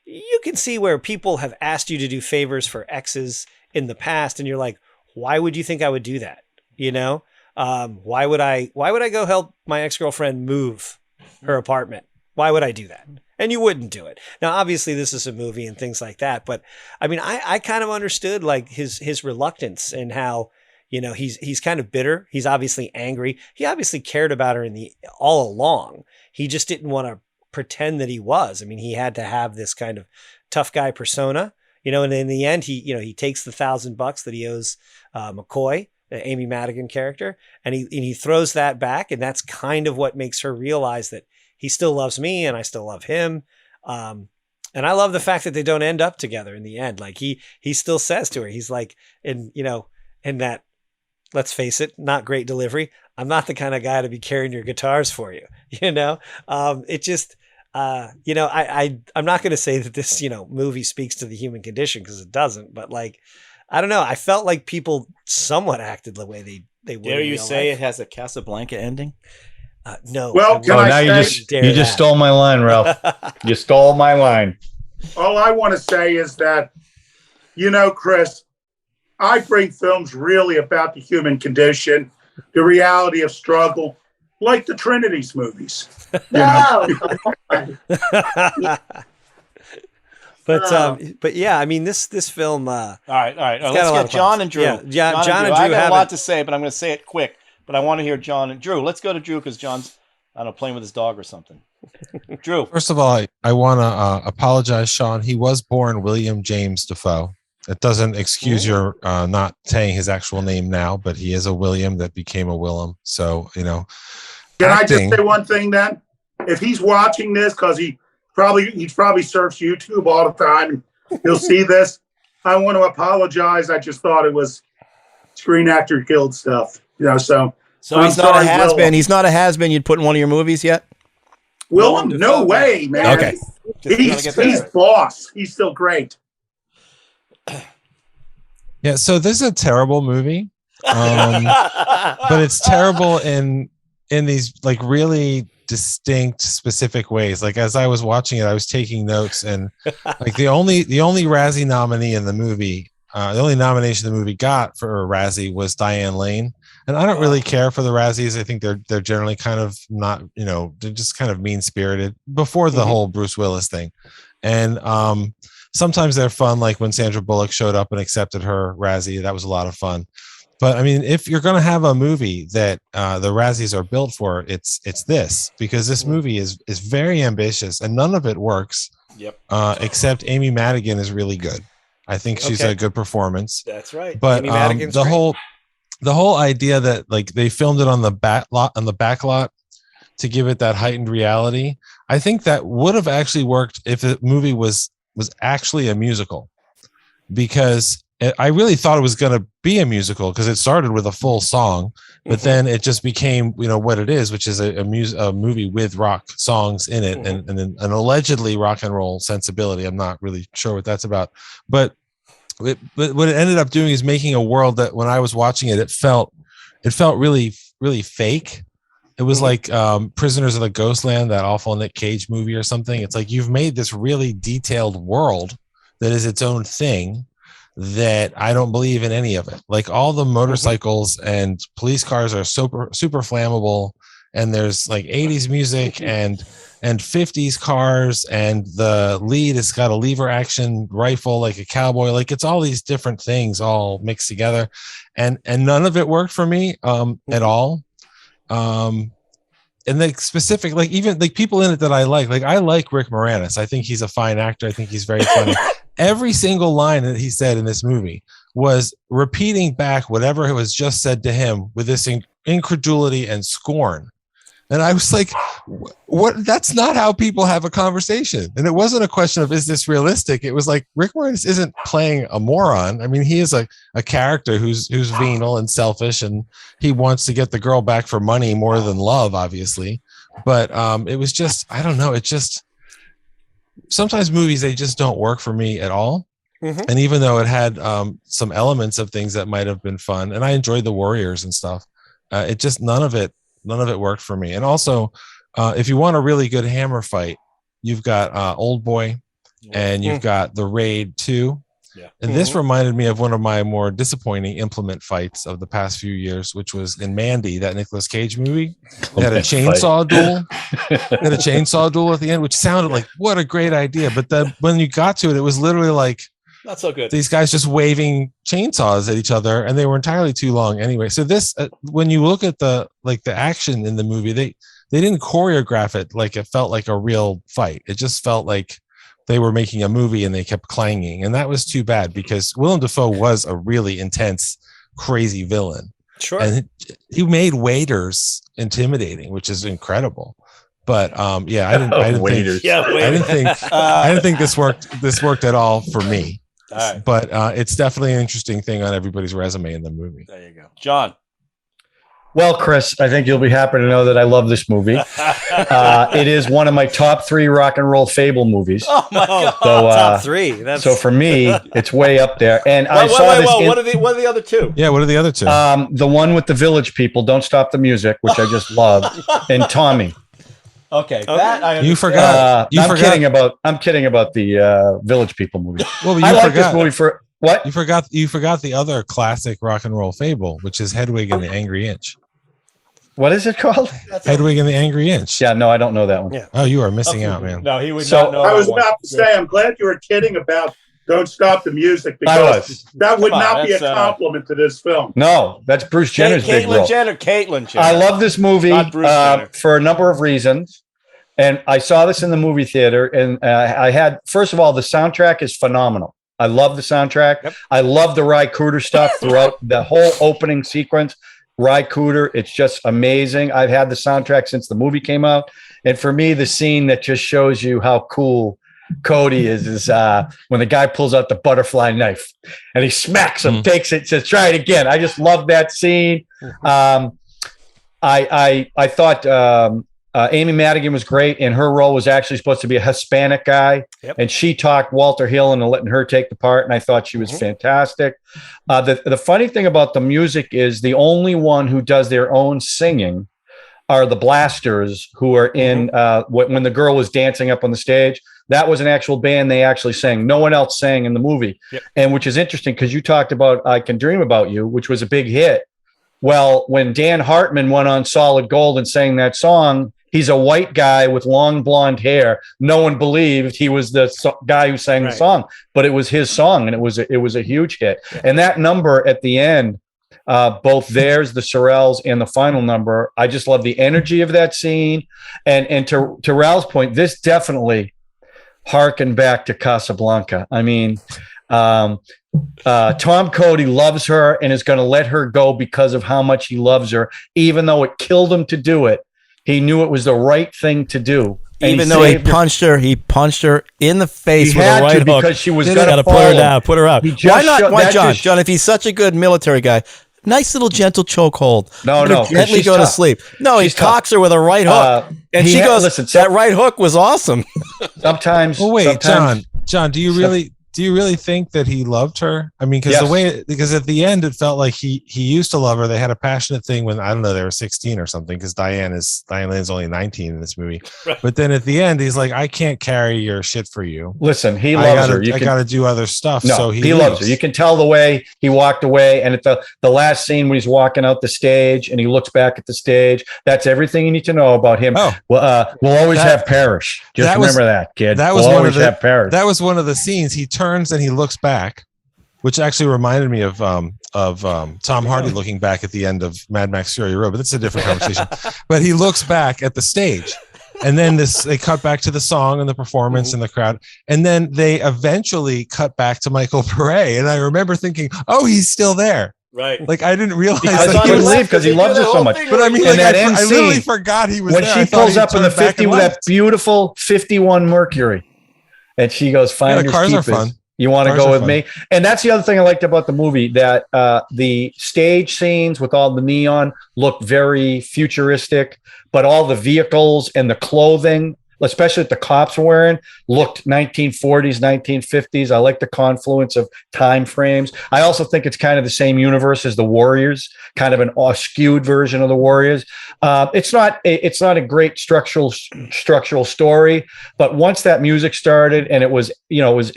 you can see where people have asked you to do favors for exes in the past, and you're like, why would you think I would do that? Why would I go help my ex-girlfriend move her apartment? Why would I do that? And you wouldn't do it. Now, obviously this is a movie and things like that, but I mean, I kind of understood like his reluctance and how, he's kind of bitter. He's obviously angry. He obviously cared about her all along. He just didn't want to pretend that he was. I mean, he had to have this kind of tough guy persona, and in the end, he takes the $1,000 that he owes McCoy, the Amy Madigan character, and he throws that back, and that's kind of what makes her realize that he still loves me and I still love him. And I love the fact that they don't end up together in the end. Like he still says to her, he's like, in that, let's face it, not great delivery, I'm not the kind of guy to be carrying your guitars for you. It just, I'm not going to say that this, movie speaks to the human condition, because it doesn't, but like, I don't know. I felt like people somewhat acted the way they would. Dare you say it has a Casablanca ending? No. Well, can Oh, I now you say, just stole my line, Ralph. You stole my line. all I want to say is that, Chris, I bring films really about the human condition, the reality of struggle, like the Trinity's movies. No. But yeah, I mean this film. All right. got Let's a lot get of John fun. and Drew. Yeah, John and Drew I got have a lot it. to say, but I'm going to say it quick. But I want to hear John and Drew. Let's go to Drew because John's, I don't know, playing with his dog or something. Drew. First of all, I want to apologize, Sean. He was born William James Dafoe. It doesn't excuse your not saying his actual name now, but he is a William that became a Willem. So, Can I just say one thing then? If he's watching this, because he probably surfs YouTube all the time, he'll see this. I want to apologize. I just thought it was Screen Actor Guild stuff. So he's not a has-been. He's not a has-been you'd put in one of your movies yet? Willem, no way, man. Okay. He's boss. He's still great. Yeah, so this is a terrible movie. But it's terrible in these like really distinct specific ways. Like as I was watching it, I was taking notes, and like the only Razzie nominee in the movie, the only nomination the movie got for a Razzie was Diane Lane. And I don't really care for the Razzies. I think they're generally kind of not, they're just kind of mean spirited before the whole Bruce Willis thing. And sometimes they're fun, like when Sandra Bullock showed up and accepted her Razzie. That was a lot of fun. But I mean, if you're going to have a movie that the Razzies are built for, it's this, because this movie is very ambitious and none of it works. Yep. Except Amy Madigan is really good. I think she's a good performance. That's right. But the whole idea that like they filmed it on the back lot to give it that heightened reality, I think that would have actually worked if the movie was actually a musical, because I really thought it was going to be a musical because it started with a full song, but then it just became, what it is, which is a movie with rock songs in it and an allegedly rock and roll sensibility. I'm not really sure what that's about, but what it ended up doing is making a world that when I was watching it, it felt really, really fake. It was like Prisoners of the Ghostland, that awful Nick Cage movie or something. It's like you've made this really detailed world that is its own thing that I don't believe in any of it. Like all the motorcycles and police cars are super flammable, and there's like 80s music and 50s cars, and the lead has got a lever action rifle like a cowboy. Like it's all these different things all mixed together, and none of it worked for me at all. And like specific, like even like people in it that I like Rick Moranis. I think he's a fine actor. I think he's very funny. Every single line that he said in this movie was repeating back whatever was just said to him with this incredulity and scorn. And I was like, what? That's not how people have a conversation. And it wasn't a question of, is this realistic? It was like, Rick Moranis isn't playing a moron. I mean, he is a character who's venal and selfish, and he wants to get the girl back for money more than love, obviously. But it was just, I don't know. It just, sometimes movies, they just don't work for me at all. And even though it had some elements of things that might have been fun, and I enjoyed the Warriors and stuff, it just, none of it worked for me. And also, if you want a really good hammer fight, you've got Old Boy, and you've got The Raid 2. Yeah. And this reminded me of one of my more disappointing implement fights of the past few years, which was in Mandy, that Nicolas Cage movie. They had a chainsaw duel. Had a chainsaw duel at the end, which sounded like what a great idea. But then when you got to it, it was literally like, not so good. These guys just waving chainsaws at each other, and they were entirely too long anyway. So this, when you look at the action in the movie, they didn't choreograph it like it felt like a real fight. It just felt like they were making a movie and they kept clanging. And that was too bad, because Willem Dafoe was a really intense, crazy villain. Sure. And he made waiters intimidating, which is incredible. But I didn't think this worked at all for me. All right. But it's definitely an interesting thing on everybody's resume in the movie. There you go. John. Well, Chris, I think you'll be happy to know that I love this movie. It is one of my top 3 rock and roll fable movies. Oh my god! Top 3. So for me, it's way up there. And What are the other 2? Yeah, what are the other 2? The one with the Village People, Don't Stop the Music, which I just love, and Tommy. Okay, that I You forgot. I'm kidding about the Village People movie. Well, but I you like this forgot. movie for what? You forgot the other classic rock and roll fable, which is Hedwig and the Angry Inch. What is it called? Hedwig and the Angry Inch. Yeah, no, I don't know that one. Yeah. Oh, you are missing out, man. No, he would So, not know. I was that one. about to say, I'm glad you were kidding about Don't Stop the Music, because that would Come on, not be a that's, compliment to this film. No, that's Bruce Jenner's big role. Caitlyn Jenner. I love this movie Not Bruce Jenner. for a number of reasons. And I saw this in the movie theater. And I had, first of all, the soundtrack is phenomenal. I love the soundtrack. Yep. I love the Ry Cooder stuff throughout the whole opening sequence. Ry Cooder, it's just amazing. I've had the soundtrack since the movie came out. And for me, the scene that just shows you how cool Cody is when the guy pulls out the butterfly knife and he smacks him, takes it, says, try it again. I just love that scene. I thought Amy Madigan was great, and her role was actually supposed to be a Hispanic guy. Yep. And she talked Walter Hill into letting her take the part, and I thought she was fantastic. The funny thing about the music is the only one who does their own singing are the Blasters, who are in when the girl was dancing up on the stage. That was an actual band. They actually sang. No one else sang in the movie. Yep. And which is interesting because you talked about I Can Dream About You, which was a big hit. Well, when Dan Hartman went on Solid Gold and sang that song, he's a white guy with long blonde hair. No one believed he was the guy who sang the song, but it was his song, and it was a huge hit. And that number at the end, both theirs, the Sorrells, and the final number, I just love the energy of that scene. And to Ralph's point, this definitely harkened back to Casablanca. I mean, Tom Cody loves her and is going to let her go because of how much he loves her, even though it killed him to do it. He knew it was the right thing to do. Even though he punched her in the face with a right hook because she was going to put her down, put her out. Why not? Why, John? Just, John, if he's such a good military guy, nice little gentle chokehold. No, gently go to sleep. No, he cocks her with a right hook, and she goes. Listen, that right hook was awesome. Sometimes. Oh wait, John, do you really think that he loved her? I mean, because at the end it felt like he used to love her. They had a passionate thing when, I don't know, they were 16 or something, because Diane Lane's only 19 in this movie. Right. But then at the end he's like, I can't carry your shit for you. Listen, he loves her. I gotta do other stuff. No, so he loves her. You can tell the way he walked away. And at the last scene when he's walking out the stage and he looks back at the stage, that's everything you need to know about him. Oh, we'll always have Parrish. Just remember that, kid. That was we'll always have Parrish. That was one of the scenes. He turns and he looks back, which actually reminded me of Tom Hardy looking back at the end of Mad Max Fury Road, but that's a different conversation. But he looks back at the stage, and then they cut back to the song and the performance and the crowd, and then they eventually cut back to Michael Paré, and I remember thinking, oh, he's still there. Right. Like, I didn't realize that he couldn't leave because he loves her so much. But I mean, like, I literally forgot he was when there. When she pulls up in the 50 with that beautiful 51 Mercury. And she goes, "Finders cars keepers. are fun. You want to go with me?" And that's the other thing I liked about the movie, that the stage scenes with all the neon looked very futuristic, but all the vehicles and the clothing, especially what the cops were wearing, looked 1940s, 1950s. I like the confluence of time frames. I also think it's kind of the same universe as the Warriors, kind of an skewed version of the Warriors. It's not a great structural story, but once that music started and it was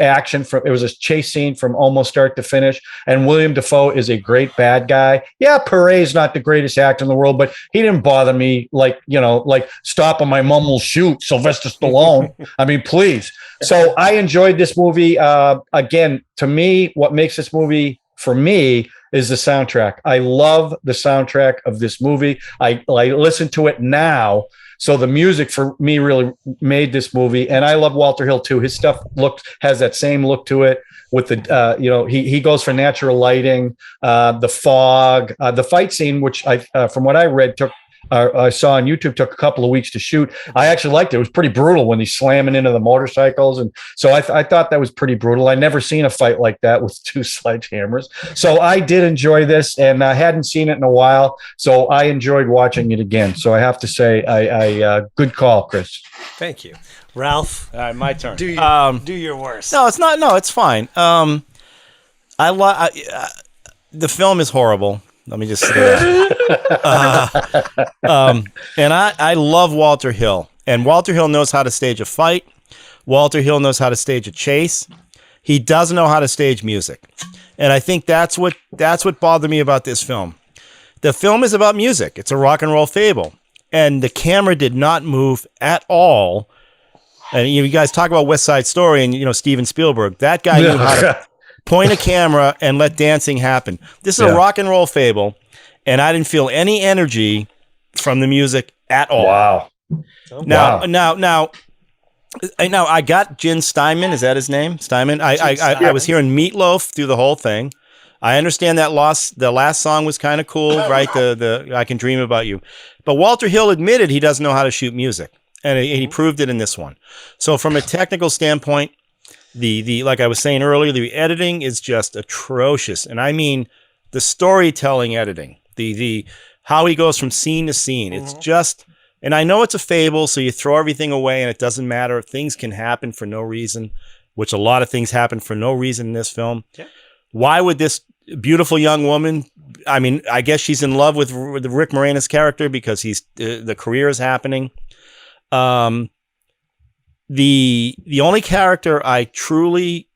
action, it was a chase scene from almost start to finish. And Willem Dafoe is a great bad guy. Yeah, Paré's not the greatest actor in the world, but he didn't bother me like Stop or My Mum Will Shoot, Sylvester Stallone. I mean, please. So I enjoyed this movie. Again, to me, what makes this movie for me is the soundtrack. I love the soundtrack of this movie. I listen to it now. So the music for me really made this movie. And I love Walter Hill too. His stuff has that same look to it with the, he goes for natural lighting, the fog, the fight scene, which from what I read took I saw on YouTube took a couple of weeks to shoot. I actually liked it. It was pretty brutal when he's slamming into the motorcycles, and so I thought that was pretty brutal. I never seen a fight like that with two sledgehammers. So I did enjoy this, and I hadn't seen it in a while, so I enjoyed watching it again. So I have to say, I good call, Chris. Thank you, Ralph. All right, my turn. Do your worst. No, it's not. No, it's fine. The film is horrible. Let me just say that. And I love Walter Hill, and Walter Hill knows how to stage a fight. Walter Hill knows how to stage a chase. He doesn't know how to stage music, and I think that's what bothered me about this film. The film is about music. It's a rock and roll fable, and the camera did not move at all. And you guys talk about West Side Story, and Steven Spielberg. That guy knew how to point a camera and let dancing happen. This is a rock and roll fable, and I didn't feel any energy from the music at all. Wow. Now, I got Gin Steinman. Is that his name? Steinman. I was hearing Meatloaf through the whole thing. I understand that the last song was kind of cool, right? The I Can Dream About You. But Walter Hill admitted he doesn't know how to shoot music, and he proved it in this one. So from a technical standpoint, the like I was saying earlier, the editing is just atrocious, and I mean the storytelling editing, the how he goes from scene to scene. It's just, and I know it's a fable, so you throw everything away, and it doesn't matter. Things can happen for no reason, which a lot of things happen for no reason in this film. Yeah. Why would this beautiful young woman? I mean, I guess she's in love with Rick Moranis' character because he's the career is happening. The only character I truly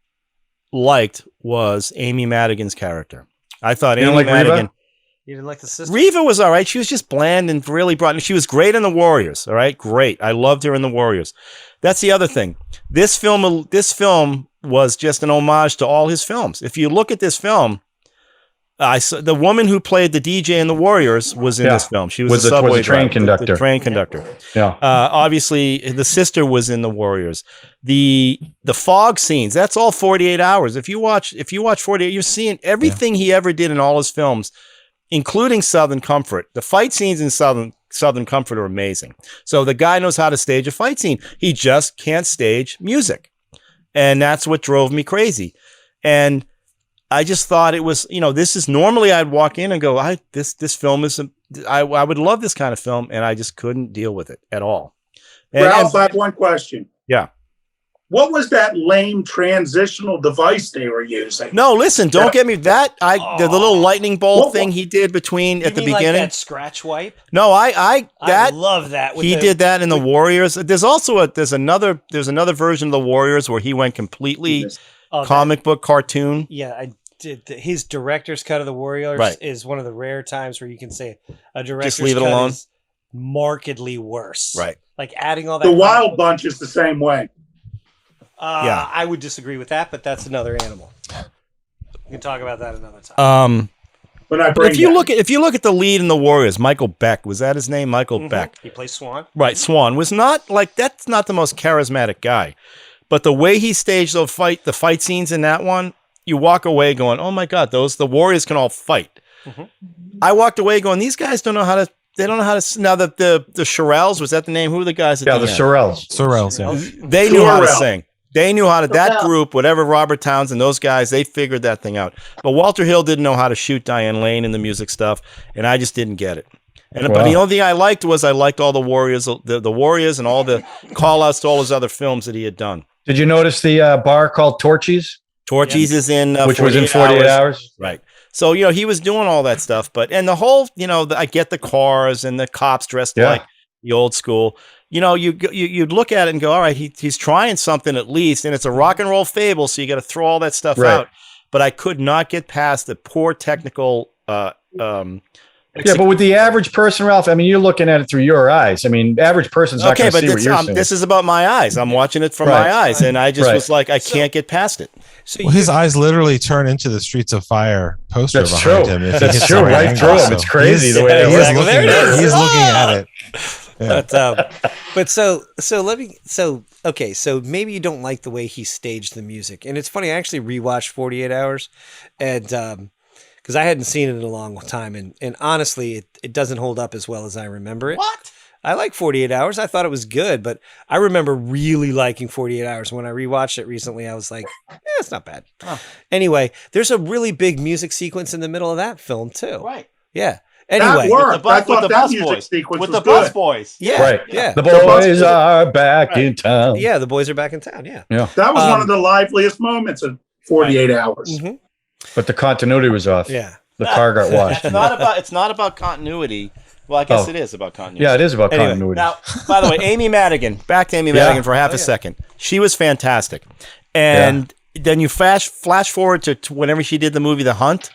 liked was Amy Madigan's character. I thought Amy Madigan. Reva? You didn't like the sister? Reva was all right. She was just bland and really brought. She was great in the Warriors. All right, great. I loved her in the Warriors. That's the other thing. This film was just an homage to all his films. If you look at this film, the woman who played the DJ in the Warriors was in this film. She was the subway train conductor. The train conductor. Yeah. Obviously, the sister was in the Warriors. The fog scenes. That's all 48 hours. If you watch 48, you're seeing everything he ever did in all his films, including Southern Comfort. The fight scenes in Southern Comfort are amazing. So the guy knows how to stage a fight scene. He just can't stage music, and that's what drove me crazy. And I just thought it was, this is normally I'd walk in and go, this film is, I would love this kind of film, and I just couldn't deal with it at all. Ralph, I have one question. Yeah. What was that lame transitional device they were using? No, listen, don't get me that. The little lightning bolt thing he did between at the beginning. Like that scratch wipe? No, I love that. He did that in the Warriors. There's also there's another version of the Warriors where he went completely comic book cartoon. Yeah, I did. His director's cut of the Warriors is one of the rare times where you can say a director's just leave it cut alone. Is markedly worse. Right. Like adding all that. The Wild Bunch is the same way. I would disagree with that, but that's another animal. We can talk about that another time. If you look at the lead in the Warriors, Michael Beck, was that his name? Michael Beck. He plays Swan. Right, Swan was not like that's not the most charismatic guy, but the way he staged the fight scenes in that one, you walk away going, "Oh my God, the Warriors can all fight." I walked away going, "These guys don't know how to." They don't know how to. Now the Shirelles, was that the name? Who were the guys? The Shirelles. Yeah. They knew how to sing. They knew how to, that group, whatever Robert Townsend, those guys, they figured that thing out. But Walter Hill didn't know how to shoot Diane Lane in the music stuff, and I just didn't get it. But the only thing I liked was all the Warriors, the Warriors, and all the call-outs to all his other films that he had done. Did you notice the bar called Torchy's? Torchy's is in which was in 48 hours. Right. So, he was doing all that stuff. And the whole, I get the cars and the cops dressed like the old school. You'd look at it and go, all right, he's trying something at least, and it's a rock and roll fable, so you got to throw all that stuff out. But I could not get past the poor technical. But with the average person, Ralph, I mean, you're looking at it through your eyes. I mean, average person's not going to see what you're seeing. This is about my eyes. I'm watching it from my eyes, and I just was like, I can't get past it. So his eyes literally turn into the Streets of Fire poster behind him. That's true, right through him. It's crazy the way he's looking at it. Yeah. But so maybe you don't like the way he staged the music, and it's funny. I actually rewatched 48 Hours, and because I hadn't seen it in a long time, and honestly, it doesn't hold up as well as I remember it. What? I like 48 Hours. I thought it was good, but I remember really liking 48 Hours. When I rewatched it recently, I was like, it's not bad. Oh. Anyway, there's a really big music sequence in the middle of that film too. Right. Yeah. That Anyway, worked. I thought the that bus music boys. sequence With was the bus good. boys. yeah, Right. yeah, The boys are back in town. yeah. The boys are back in town. Yeah. That was one of the liveliest moments of 48 Hours. Mhm. But the continuity was off. Yeah. The car got washed. It's not about continuity. Well, I guess it is about continuity. Yeah, it is about Anyway, continuity. Now, by the way, Amy Madigan, back to Amy Madigan for half a second. She was fantastic. And then you flash forward to whenever she did the movie The Hunt.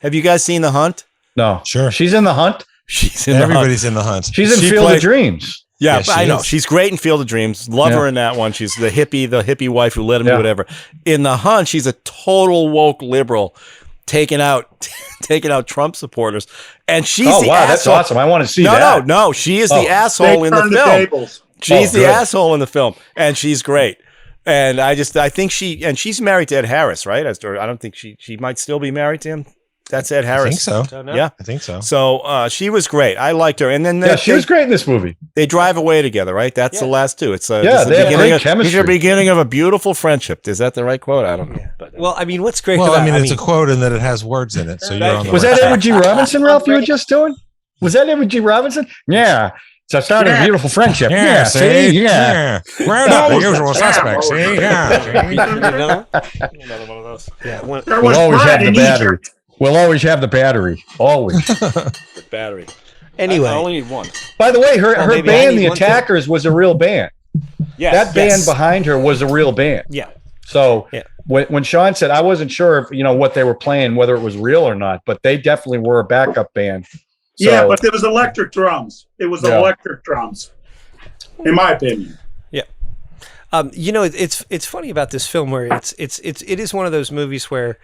Have you guys seen The Hunt? No. Sure. She's in The Hunt. She's in Everybody's in the hunt. She's in She Field played- of Dreams. Yeah, Yeah, she I know. is. She's great in Field of Dreams. Love her in that one. She's the hippie wife who let him do whatever. In The Hunt, she's a total woke liberal, taking out Trump supporters. And she's the wow, that's asshole. awesome. I want to see that. No. She is the They asshole in the turned the film. tables. She's the good. asshole in the film, and she's great. And I think she's married to Ed Harris, right? I don't think she might still be married to him. That's Ed I Harris. think so. Don't know. Yeah. I think so. So she was great. I liked her. And then She was great in this movie. they drive away together, right? That's the last two. It's Yeah, this is they have beginning great of- chemistry. It's the beginning of a beautiful friendship. Is that the right quote? I don't know. But Well, I mean, what's great Well, about I mean, it's a quote in that it has words in it. So you're on the Was right that track. Edward G. Robinson, Ralph, you were just doing? Was that Edward G. Robinson? Yeah. It's a start of a beautiful friendship. Yeah, see? Yeah. Round up the usual suspects. See? Yeah. another another one of those. Yeah. One, There We'll was always have Brad the in battery. Egypt. We'll always have the battery. Always. The battery. anyway, I only need one. By the way, her maybe I band, need The one too. Attackers, was a real band. Yes. That band Yes. behind her was a real band. yeah. So Yeah. when Sean said, I wasn't sure if what they were playing, whether it was real or not, but they definitely were a backup band. So, Yeah, but there was electric drums. It was Yeah. electric drums, in my opinion. It's funny about this film where it is one of those movies where,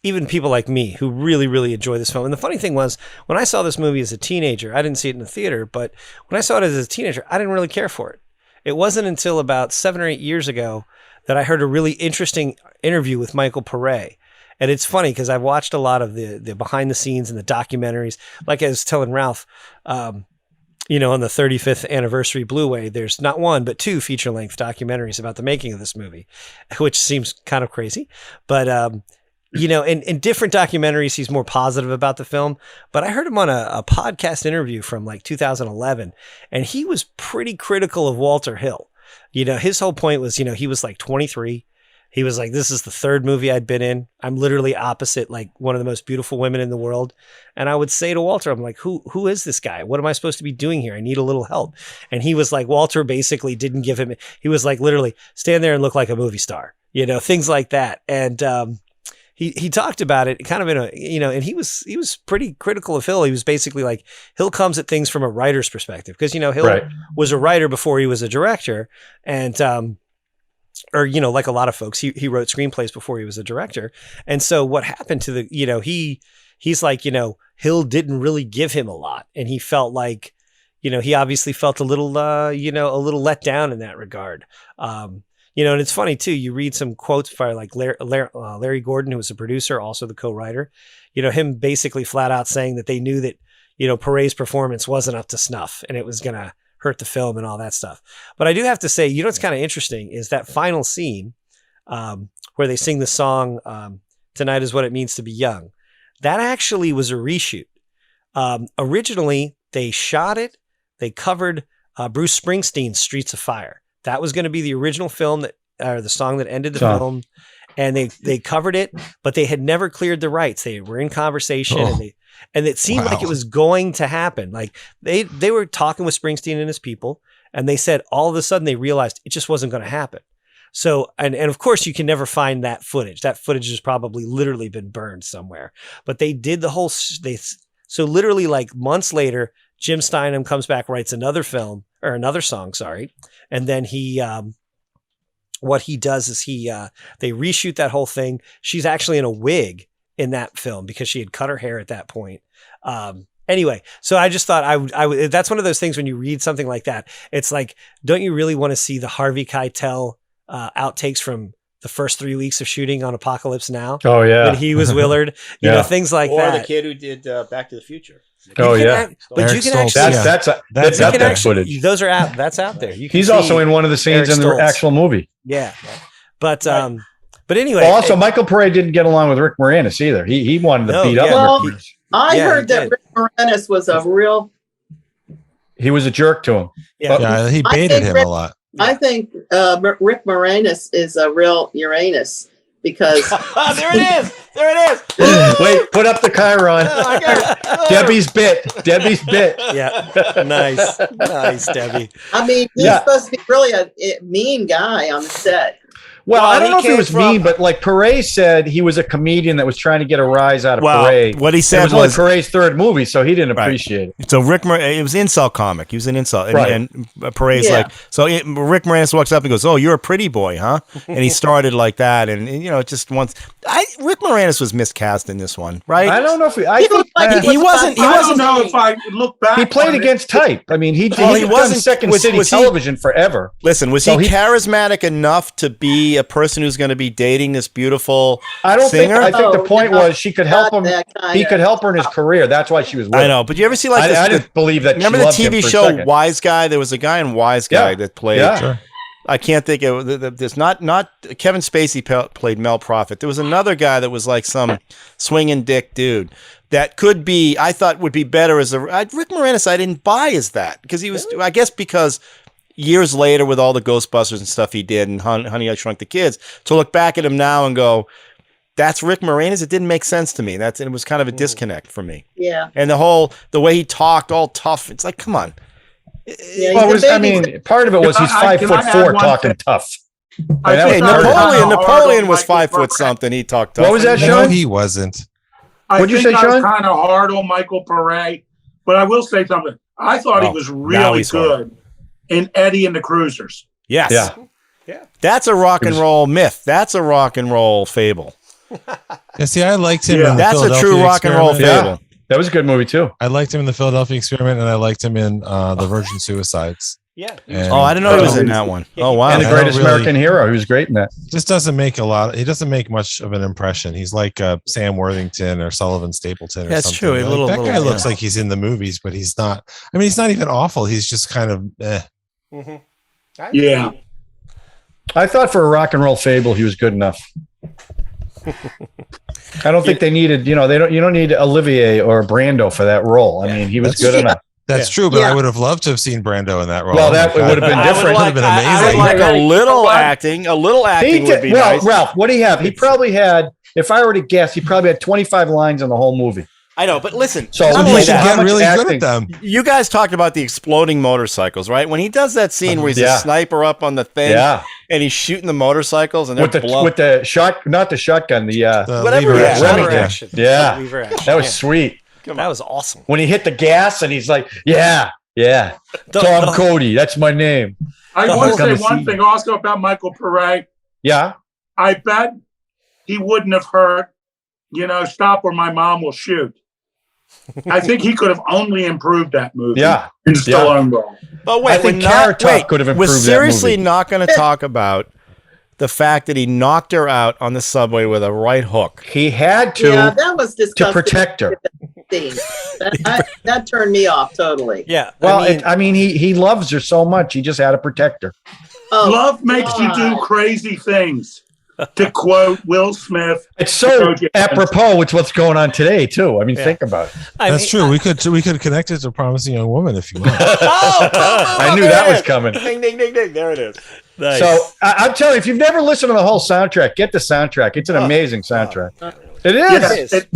even people like me who really, really enjoy this film. And the funny thing was, when I saw this movie as a teenager, I didn't see it in the theater, but when I saw it as a teenager, I didn't really care for it. It wasn't until about 7 or 8 years ago that I heard a really interesting interview with Michael Paré. And it's funny because I've watched a lot of the behind the scenes and the documentaries. Like I was telling Ralph, on the 35th anniversary Blu-ray, there's not one, but 2 feature-length documentaries about the making of this movie, which seems kind of crazy. But, in different documentaries, he's more positive about the film. But I heard him on a podcast interview from like 2011, and he was pretty critical of Walter Hill. His whole point was, he was like 23. He was like, this is the 3rd movie I'd been in. I'm literally opposite like one of the most beautiful women in the world. And I would say to Walter, I'm like, who is this guy? What am I supposed to be doing here? I need a little help. And he was like, Walter basically didn't give him, he was like, literally stand there and look like a movie star, things like that. And, he talked about it kind of in a, and he was pretty critical of Hill. He was basically like, Hill comes at things from a writer's perspective. Cause Hill was a writer before he was a director. And, like a lot of folks, he wrote screenplays before he was a director. And so what happened to he's like, Hill didn't really give him a lot. And he felt like, he obviously felt a little let down in that regard. And it's funny too, you read some quotes by like Larry Gordon, who was a producer, also the co-writer, him basically flat out saying that they knew that, Paré's performance wasn't up to snuff and it was going to hurt the film and all that stuff. But I do have to say, what's kind of interesting is that final scene where they sing the song, Tonight Is What It Means to Be Young. That actually was a reshoot. Originally, they shot it. They covered Bruce Springsteen's Streets of Fire. That was going to be the original film the song that ended the film. And they covered it, but they had never cleared the rights. They were in conversation and it seemed like it was going to happen. Like they were talking with Springsteen and his people, and they said all of a sudden they realized it just wasn't going to happen. So, and of course you can never find that footage. That footage has probably literally been burned somewhere, but they did the whole, so literally like months later, Jim Steinman comes back, writes another song, and then what he does is they reshoot that whole thing. She's actually in a wig in that film because she had cut her hair at that point. Anyway, so I just thought I would, that's one of those things when you read something like that, it's like, don't you really want to see the Harvey Keitel outtakes from the first 3 weeks of shooting on Apocalypse Now. Oh yeah. When he was Willard, you know, things like or that. the kid who did Back to the Future. Oh yeah. But Eric you can Stoltz, actually, yeah. That's you got can that actually- footage. those are out. That's out there. You can He's see also in one of the scenes Eric in the Stoltz. actual movie. Yeah. But anyway. Well, also, Michael Paré didn't get along with Rick Moranis either. He wanted to No, beat up yeah. Well, Rick Moranis. I Yeah, heard he that did. Rick Moranis was a real. He was a jerk to him. Yeah, he I baited think him Rick- a lot. I think Rick Moranis is a real Uranus because There it is. There it is. Wait, put up the Chiron. Debbie's bit. Yeah. Nice, Debbie. I mean he's Yeah. supposed to be really a mean guy on the set. Well, Well, I don't he know if he came was from- mean, but like Paré said, he was a comedian that was trying to get a rise out of Well, Paré. what he It said was only was, Paré's third movie, so he didn't Right. appreciate it. so it was insult comic. He was an insult. And, Right. and Paré's Yeah. Rick Moranis walks up and goes, "Oh, you're a pretty boy, huh?" And he started like that. And you know, just once, Rick Moranis was miscast in this one, right? I don't know if he, I He think looked like he wasn't- I don't know if I look back. he played on it. against type. I mean, he Well, he done wasn't- Second was- City was he- television forever. Listen, was So he he- charismatic enough to be a person who's going to be dating this beautiful I don't singer? think. I think the Oh, point no, was she could help not him. that kind He of- could help her in his career. That's why she was with I him. know, but you ever see like I this? didn't believe that. Remember she the loved him TV for a show second. Wise Guy? There was a guy in Wise Guy Yeah. that played. Yeah. Sure. I can't think of there's not Kevin Spacey played Mel Prophet. There was another guy that was like some swinging dick dude that could be. I thought would be better as Rick Moranis. I didn't buy as that because he was. I guess because years later with all the Ghostbusters and stuff he did and Honey I Shrunk the Kids, to look back at him now and go, that's Rick Moranis. It didn't make sense to me. It was kind of a disconnect for me. Yeah. And the way he talked, all tough. It's like, come on. Yeah, Well, he's a baby. part of it was he's Can I 5'4" add one talking thing? tough. I that think was I was hard. kinda Napoleon hard was on 5 Michael foot Paré. something. He talked tough. What was that, No, Sean? he wasn't. I What'd you think say, I was Sean? kind of hard on Michael Paré, but I will say something. I thought he Oh, was now really he's hard. good in Eddie and the Cruisers. Yes. Yeah. That's a rock and roll myth. That's a rock and roll fable. Yeah, see, I liked him. Yeah. In the That's a true Philadelphia rock and roll Experiment. fable. That was a good movie too. I liked him in the Philadelphia Experiment, and I liked him in the Virgin Suicides. Yeah. And, Oh, I didn't know he was in that one. Oh, wow. And the I don't Greatest really- American Hero. He was great in that. Just doesn't make a lot. He doesn't make much of an impression. He's like Sam Worthington or Sullivan Stapleton. Or That's something. true. A Like, little- that guy little, looks yeah. like he's in the movies, but he's not. I mean, he's not even awful. He's just kind of. Yeah. I thought for a rock and roll fable, he was good enough. I don't think they needed, you don't need Olivier or Brando for that role. I mean, he was That's good true. enough. That's true, but Yeah. I would have loved to have seen Brando in that role. Well, Oh that my God. would have been different. Would have been I would amazing. like a little What? acting. A little He acting would did, be well, nice. Ralph, what do you have? He probably had, if I were to guess, he probably had 25 lines in the whole movie. I know, but listen. So not So only he like should that, how get much really good acting? at them. you guys talked about the exploding motorcycles, right? When he does that scene where he's Yeah. a sniper up on the thing Yeah. and he's shooting the motorcycles and they're blown. With the shot, not the shotgun, the Whatever lever it is, action. lever Yeah. action. Yeah. Lever action. that was Yeah. sweet. That was awesome. When he hit the gas and he's like, yeah. The- Tom the- Cody, that's my name. I The want to whole- say one thing also about Michael Paré. Yeah. I bet he wouldn't have heard, stop or my mom will shoot. I think he could have only improved that movie. Yeah. In Stallone role. But wait, I think we're Carrot Top could have we're improved that seriously movie. not going to talk about the fact that he knocked her out on the subway with a right hook. He had to Yeah, that was disgusting. protect her. Scene. That turned me off totally. Yeah. Well, he loves her so much. He just had to protect her. Oh, Love makes you do God. crazy things. To quote Will Smith. It's so Okay. apropos with what's going on today, too. I mean, Yeah. think about it. That's true. We could connect it to Promising Young Woman if you want. I knew that was coming. Ding, ding, ding, ding. There it is. Nice. So I'm telling you, if you've never listened to the whole soundtrack, get the soundtrack. It's an amazing soundtrack. It is. Yes, it-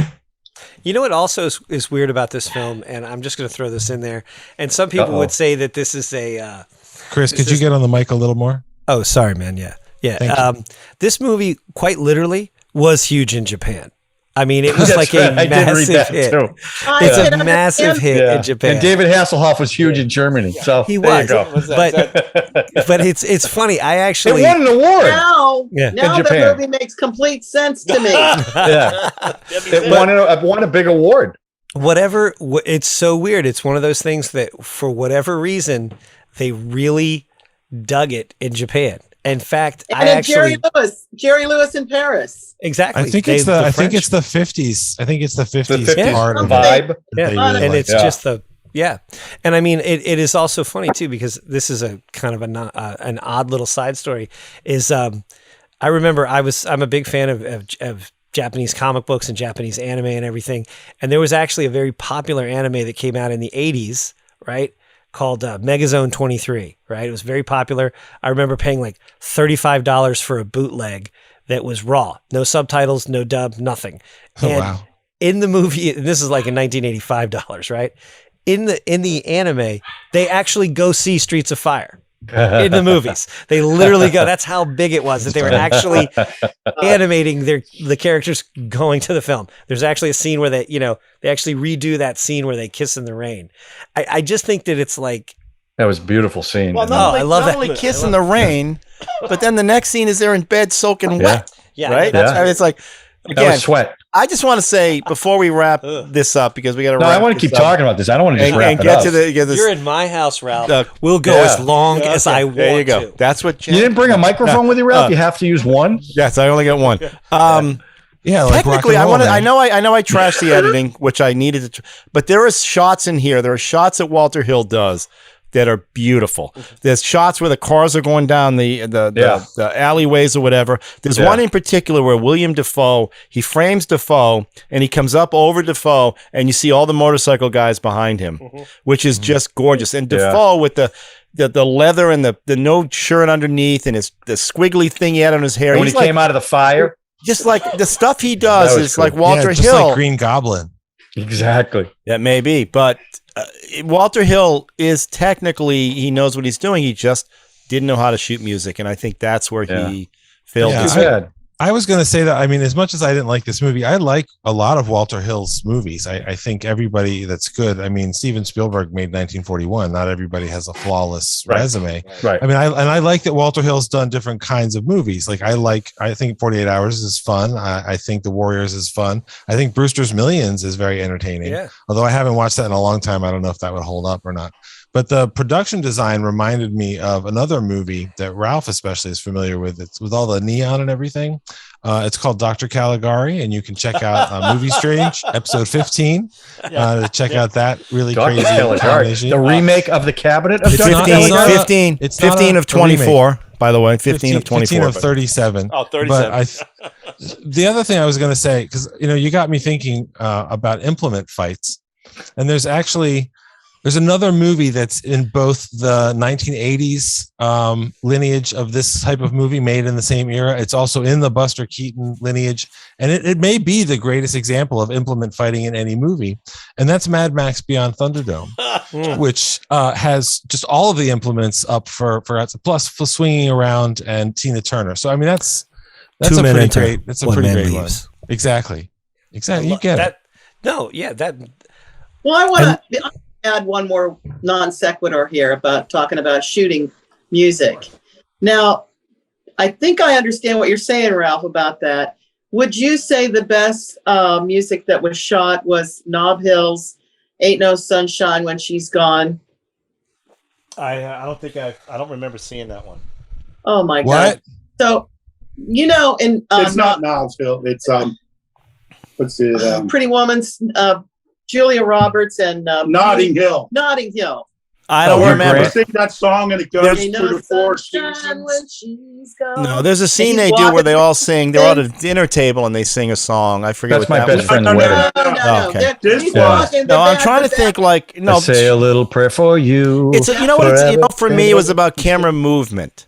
You know what also is weird about this film, and I'm just going to throw this in there. And some people Uh-oh. would say that this is a. Chris, could you get on the mic a little more? Oh, sorry, man. Yeah, Thank yeah. This movie, quite literally, was huge in Japan. I mean, it was That's like right. a I did read massive that, hit. too. I It's can a massive understand- hit in Japan. And David Hasselhoff was huge in Germany. So He there was, you go. but it's funny. I It actually won an award. Now, Yeah. now In the Japan. movie makes complete sense to me. Yeah. It won a big award. it's so weird. It's one of those things that for whatever reason they really dug it in Japan. In fact, And then Jerry Lewis in Paris. Exactly. I think it's the 50s. I think it's the 50s part of vibe. it. They really and like. it's just and I mean it is also funny too, because this is a kind of an odd little side story. Is I remember I'm a big fan of Japanese comic books and Japanese anime and everything, and there was actually a very popular anime that came out in the 80s, right? Called Megazone 23, right? It was very popular. I remember paying like $35 for a bootleg that was raw, no subtitles, no dub, nothing. And in the movie, and this is like in $1985, right? In the anime, they actually go see Streets of Fire in the movies. They literally go. That's how big it was that they were actually animating the characters going to the film. There's actually a scene where they actually redo that scene where they kiss in the rain. I just think that it's like, that was a beautiful scene. Well, I love that. Not only kiss in the rain, but then the next scene is they're in bed soaking wet. Yeah, right. I mean, it's like, again, that was sweat. I just want to say before we wrap this up, because we got to. No, I want to keep talking about this. I don't want to just wrap it up. You're in my house, Ralph. We'll go as long as I want. There you go. To. That's what you didn't bring a microphone with you, Ralph. You have to use one. Yes, I only got one. Yeah, like technically, I know I trashed the editing, which I needed to, but there are shots in here. There are shots that Walter Hill does that are beautiful. There's shots where the cars are going down the alleyways or whatever. There's one in particular where Willem Dafoe, he frames Dafoe and he comes up over Dafoe and you see all the motorcycle guys behind him, which is just gorgeous. And Dafoe with the leather and the no shirt underneath and the squiggly thing he had on his hair. And when he came out of the fire. Just like the stuff he does is cool. Like Walter just Hill. Like Green Goblin. Exactly. That may be, but Walter Hill is technically, he knows what he's doing. He just didn't know how to shoot music. And I think that's where he failed. I was going to say that, I mean, as much as I didn't like this movie, I like a lot of Walter Hill's movies. I think everybody that's good. I mean, Steven Spielberg made 1941. Not everybody has a flawless resume. Right. I mean, I like that Walter Hill's done different kinds of movies. Like I think 48 Hours is fun. I think The Warriors is fun. I think Brewster's Millions is very entertaining. Yeah. Although I haven't watched that in a long time. I don't know if that would hold up or not. But the production design reminded me of another movie that Ralph especially is familiar with. It's with all the neon and everything. It's called Dr. Caligari, and you can check out Movie Strange, episode 15, to check out that really Dr. crazy Caligari. The remake of The Cabinet of Dr. 15, Caligari? 15, it's 15 of 24, by the way. 15 of 24. 15 of 37. Oh, 37. But the other thing I was going to say, because you got me thinking about implement fights, and there's another movie that's in both the 1980s lineage of this type of movie made in the same era. It's also in the Buster Keaton lineage. And it may be the greatest example of implement fighting in any movie. And that's Mad Max Beyond Thunderdome, which has just all of the implements up for plus swinging around and Tina Turner. So, I mean, that's a pretty great one. Exactly. You get it. No, yeah, that. Well, I want to add one more non sequitur here about talking about shooting music. Now, I think I understand what you're saying, Ralph, about that. Would you say the best music that was shot was Nob Hill's Ain't No Sunshine When She's Gone? I don't remember seeing that one. Oh my God. So, in it's not Nob's Hill. It's what's it? Pretty Woman's Julia Roberts and Notting Hill. Notting Hill. I don't remember. I sing that song and it goes through the four seasons. No, there's a scene they do where they all sing. They're at a dinner table and they sing a song. I forget That's what my that best was. friend's wedding. No. Okay. No, I'm trying to think like I say a little prayer for you. It's for me it was about camera movement.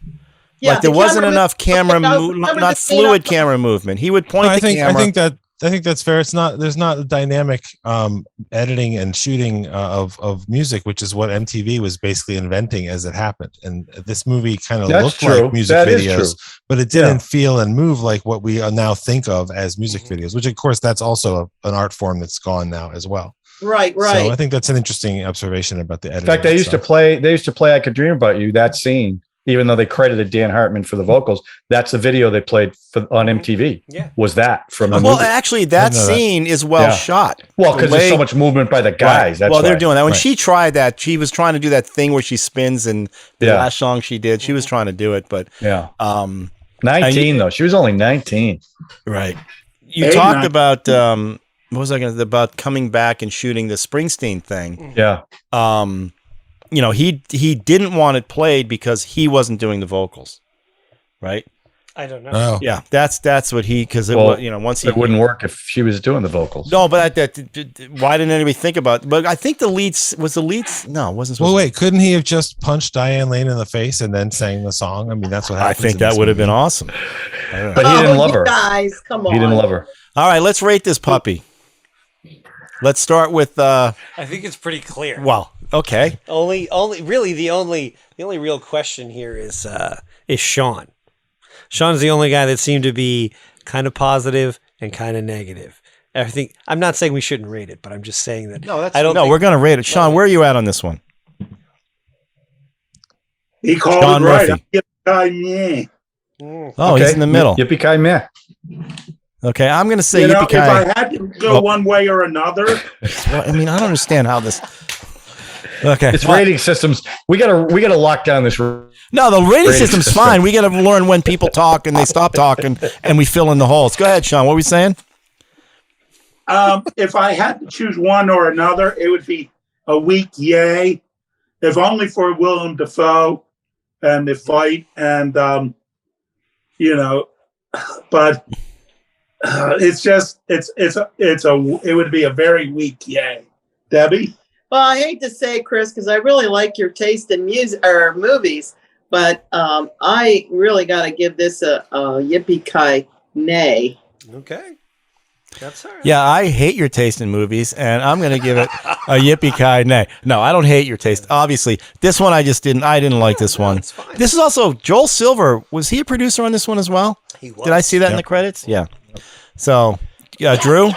Yeah, like there wasn't enough camera not fluid camera movement. He would point the camera. I think that's fair. There's not a dynamic editing and shooting of music, which is what MTV was basically inventing as it happened. And this movie kind of looked like music videos, but it didn't feel and move like what we now think of as music videos, which of course that's also an art form that's gone now as well. Right. So I think that's an interesting observation about the editing. In fact, they used to play I Could Dream About You, that scene. even though they credited Dan Hartman for the vocals. That's the video they played on MTV. Yeah. Was that from the Well, movie? actually, that scene is well shot. Well, because there's so much movement by the guys. That's well, they're why. doing that. When she tried that, she was trying to do that thing where she spins, and the Yeah. last song she did, she was trying to do it, but 19 though. She was only 19. Right. You talked about what was I going to about coming back and shooting the Springsteen thing? Yeah. You know, he didn't want it played because he wasn't doing the vocals, right? I don't know. Oh. Yeah, that's what because it was, you know, once it wouldn't work if she was doing the vocals. No, but why didn't anybody think about? But I think the leads was the leads. No, it wasn't. Well, wait, couldn't he have just punched Diane Lane in the face and then sang the song? I mean, that's what happens. I think that would have been awesome. But he didn't love her. Guys, come on. He didn't love her. All right, let's rate this puppy. Let's start with. I think it's pretty clear. Well, okay. Really, the only real question here is Sean. Sean's the only guy that seemed to be kind of positive and kind of negative. I think I'm not saying we shouldn't rate it, but I'm just saying that we're going to rate it. Sean, where are you at on this one? He called Sean it right. Murphy. Yippee-Ki-Yay. Oh, he's in the middle. Yippee-Ki-Yay. Okay, I'm going to say If Yippee-Ki-Yay. I had to go one way or another, I mean, I don't understand how this. Okay, it's rating systems. We gotta lock down this. No, the rating system's fine. We got to learn when people talk and they stop talking, and we fill in the holes. Go ahead, Sean. What were we saying? if I had to choose one or another, it would be a weak yay, if only for Willem Dafoe and the fight, and but it would be a very weak yay. Debbie? Well, I hate to say, Chris, because I really like your taste in music or movies, but I really got to give this a Yippee-Ki-Nay. Okay. That's all right. Yeah, I hate your taste in movies, and I'm going to give it a Yippee-Ki-Nay. No, I don't hate your taste. Obviously, this one I didn't like this one. This is also Joel Silver. Was he a producer on this one as well? He was. Did I see that in the credits? Yeah. So, Drew?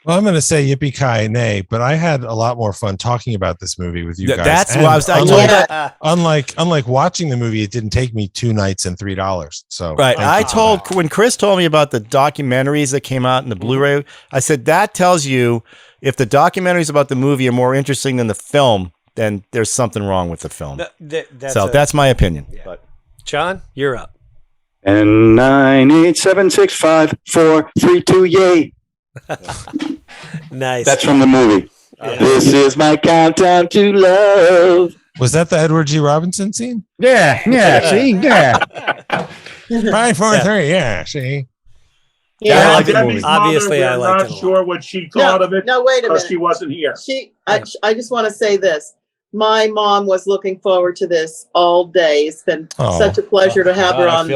Well, I'm going to say Yippee-Ki-Yay, but I had a lot more fun talking about this movie with you guys. That's And what I was. I told that. Unlike watching the movie, it didn't take me 2 nights and $3. So Right. I told when Chris told me about the documentaries that came out in the Blu-ray, I said that tells you if the documentaries about the movie are more interesting than the film, then there's something wrong with the film. That's my opinion. Yeah. But John, you're up. And 987654332 yay. Nice. That's from the movie. This is my countdown to love. Was that the Edward G. Robinson scene? Yeah. See, yeah. 5, 4, 3. Yeah. See. Yeah, I like the Debbie's movie. Obviously, mother, I we're liked not it a lot. sure what she thought of it. No, wait a because minute. she wasn't here. I just want to say this. My mom was looking forward to this all day. It's been such a pleasure to have her on.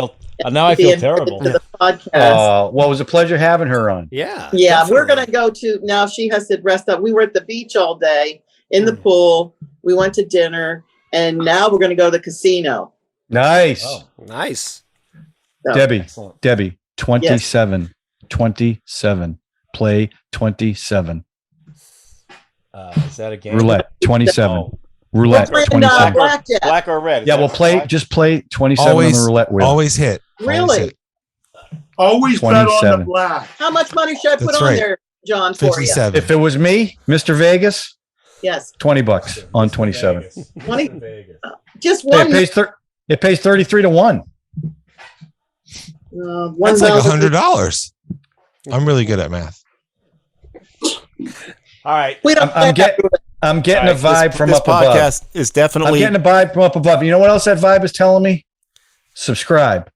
Now I feel terrible. To the podcast. Well, it was a pleasure having her on. Yeah. Yeah, definitely. we're going to go to now. She has to rest up. We were at the beach all day in the pool. We went to dinner, and now we're going to go to the casino. Nice. Nice. So, Debbie, 27. 27. Play 27. Is that a game? Roulette, 27. Oh. Roulette, we're playing 27. blackjack. Black or red? Yeah, we'll play. Just play 27 on the roulette wheel. Always hit. Really? Always hit. Always bet on the 27. black. How much money should I put That's on right. there, John, for you? 57. If it was me, Mr. Vegas, Yes. $20 on 27. 20. Just Hey, one. it pays 33 to 1. That's like $100. I'm really good at math. All right. We don't I'm getting a vibe from up above. This podcast is I'm definitely. getting a vibe from up above. You know what else that vibe is telling me? Subscribe.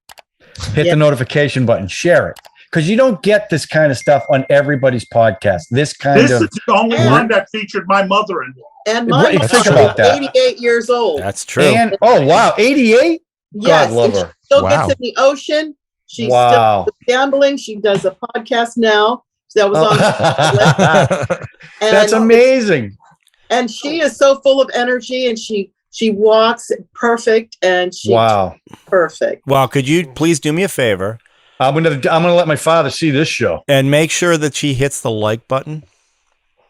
Hit the notification button. Share it. Because you don't get this kind of stuff on everybody's podcast. This This is the only one that featured my mother-in-law. And my Right, think mom about that. is 88 years old. That's true. And oh wow, 88? Yes, God love and she her. still Wow. gets in the ocean. She's Wow. still gambling. She does a podcast now. That was on. And, That's amazing. And she is so full of energy, and she walks perfect, and she's Wow. perfect. Well, could you please do me a favor I'm gonna let my father see this show. and make sure that she hits the like button?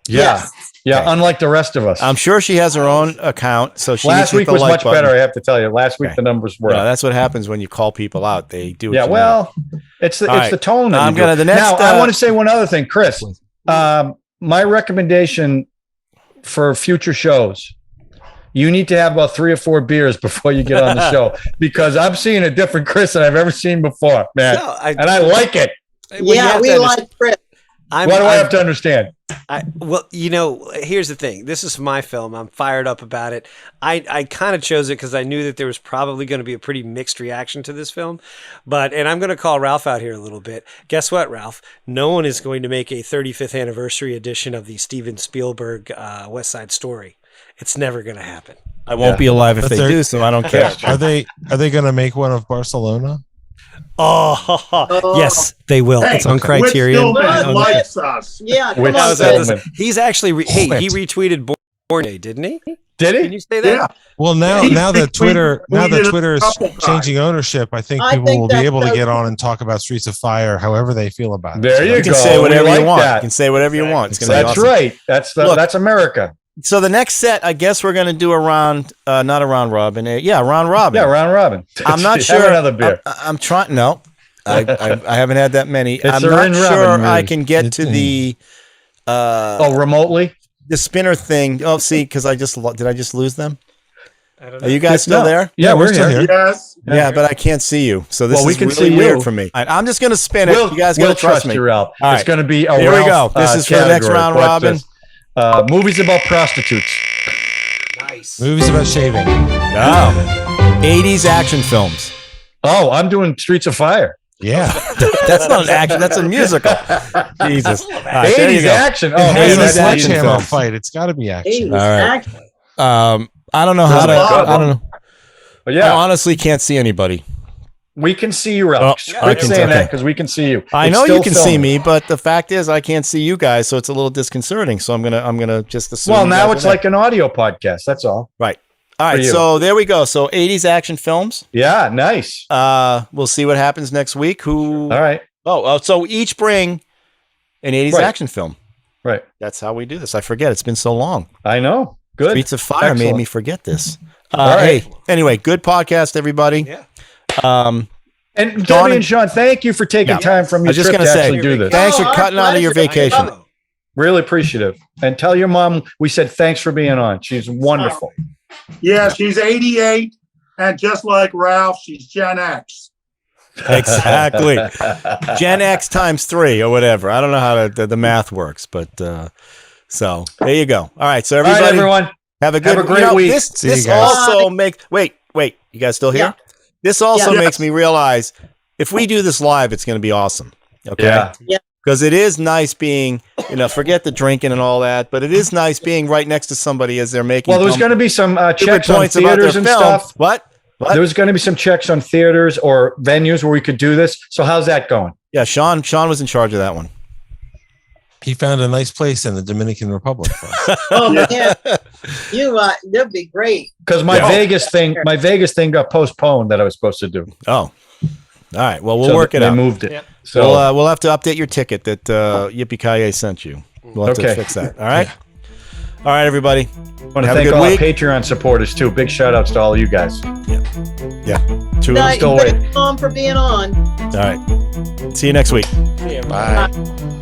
Yeah. Yeah, Okay. unlike the rest of us. I'm sure she has her own account, so she Last needs to hit week the was like much button. better, I have to tell you. Last week Okay. the numbers were Yeah, up. that's what happens when you call people out. They do. What Yeah, you well, it's the All right. the tone. That I'm you do. gonna- the next, Now, I want to say one other thing, Chris. My recommendation for future shows: you need to have about 3 or 4 beers before you get on the show, because I'm seeing a different Chris than I've ever seen before, man. No, and I like it. Yeah, we like Chris. What do I have to understand? Well, here's the thing. This is my film. I'm fired up about it. I kind of chose it because I knew that there was probably going to be a pretty mixed reaction to this film. And I'm going to call Ralph out here a little bit. Guess what, Ralph? No one is going to make a 35th anniversary edition of the Steven Spielberg West Side Story. It's never going to happen. I won't be alive if they do, so I don't care. Are they going to make one of Barcelona? Oh, yes, they will. Hey, it's on Whit Criterion. Stillman likes us. Yeah, come Whit on, Stillman. Chris. He's actually he retweeted Born Day, didn't he? Did Can he? you say that? Yeah. Well, now that Twitter tweeted a is couple times. changing ownership, I think people will be able to get on and talk about Streets of Fire however they feel about it. There you You go. can say whatever We you like want. that. You can say whatever you want. It's gonna be That's awesome. right. That's America. So the next set, I guess we're going to do a round, not a round robin. Round robin. Yeah, round robin. I'm not Have sure. another beer. I'm trying. No, I haven't had that many. It's I'm a not Rin sure Robin I movie. can get to the remotely. the spinner thing. Oh, see, because I just lose them? I don't Are you guys still No. there? Yeah, we're still here. here. Yes. Yeah, but I can't see you. So this Well, we is can really see weird you. for me. All right, I'm just going to spin it. You guys got We'll to trust me. you, Ralph. All It's right. going to be a Here we Ralph, go. This is for the next category. round Watch robin. this. Movies about prostitutes. Nice. Movies about shaving. Oh. 80s action films. Oh, I'm doing Streets of Fire. Yeah. That's not an action. That's a musical. Jesus. All right, there you 80s go. action. Oh, It has a that's action sledgehammer films. fight. It's got to be action. 80s All right. action. I don't know how to. I don't know. But I yeah, honestly can't see anybody. we can see you, Ralph. Oh, I Quit can- saying okay. that because we can see you. I It's know you still can see filming. me, but the fact is I can't see you guys, so it's a little disconcerting. So I'm gonna just assume. Well, you now guys it's are there. like an audio podcast. That's all. right. All right, you. so there we go. So 80s action films. Yeah, nice. We'll see what happens next week. Who? All right. So each bring an 80s Right. action film. Right. That's how we do this. I forget. It's been so long. I know. Good. Streets of Fire made Excellent. me forget this. All right. Hey, anyway, good podcast, everybody. Yeah. And Dawn Debbie and- and Sean, thank you for taking Yeah. time from I your was just trip gonna to say, actually do this. thanks for Oh, our cutting out of your pleasure. vacation. Oh. Really appreciative. And tell your mom we said thanks for being on. She's wonderful. Yeah, she's 88, and just like Ralph, she's Gen X. Exactly. Gen X times 3 or whatever. I don't know how the math works, but so there you go. All right, so All right, everybody everyone. have a good Have a great week. This, See you this guys. also makes wait, you guys still here? Yeah. This also Yeah. makes me realize if we do this live, it's going to be awesome. Okay. Yeah. Because it is nice being, forget the drinking and all that, but it is nice being right next to somebody as they're making. Well, there's going to be some stupid checks on points about their theaters and film. stuff. What? There's going to be some checks on theaters or venues where we could do this. So how's that going? Yeah, Sean was in charge of that one. He found a nice place in the Dominican Republic for us. Oh man, that'd be great. Because my Vegas thing got postponed that I was supposed to do. Oh, all right. Well, we'll So work it they out. moved it. Yep. So We'll have to update your ticket that Yippee-Ki-Yay sent you. We'll have to Okay. fix that. All right. All right, everybody. I want to have a thank good all week. our Patreon supporters too. Big shout outs to all of you guys. Two of us. still waiting. Thank Tom for being on. All right. See you next week. Bye. Bye.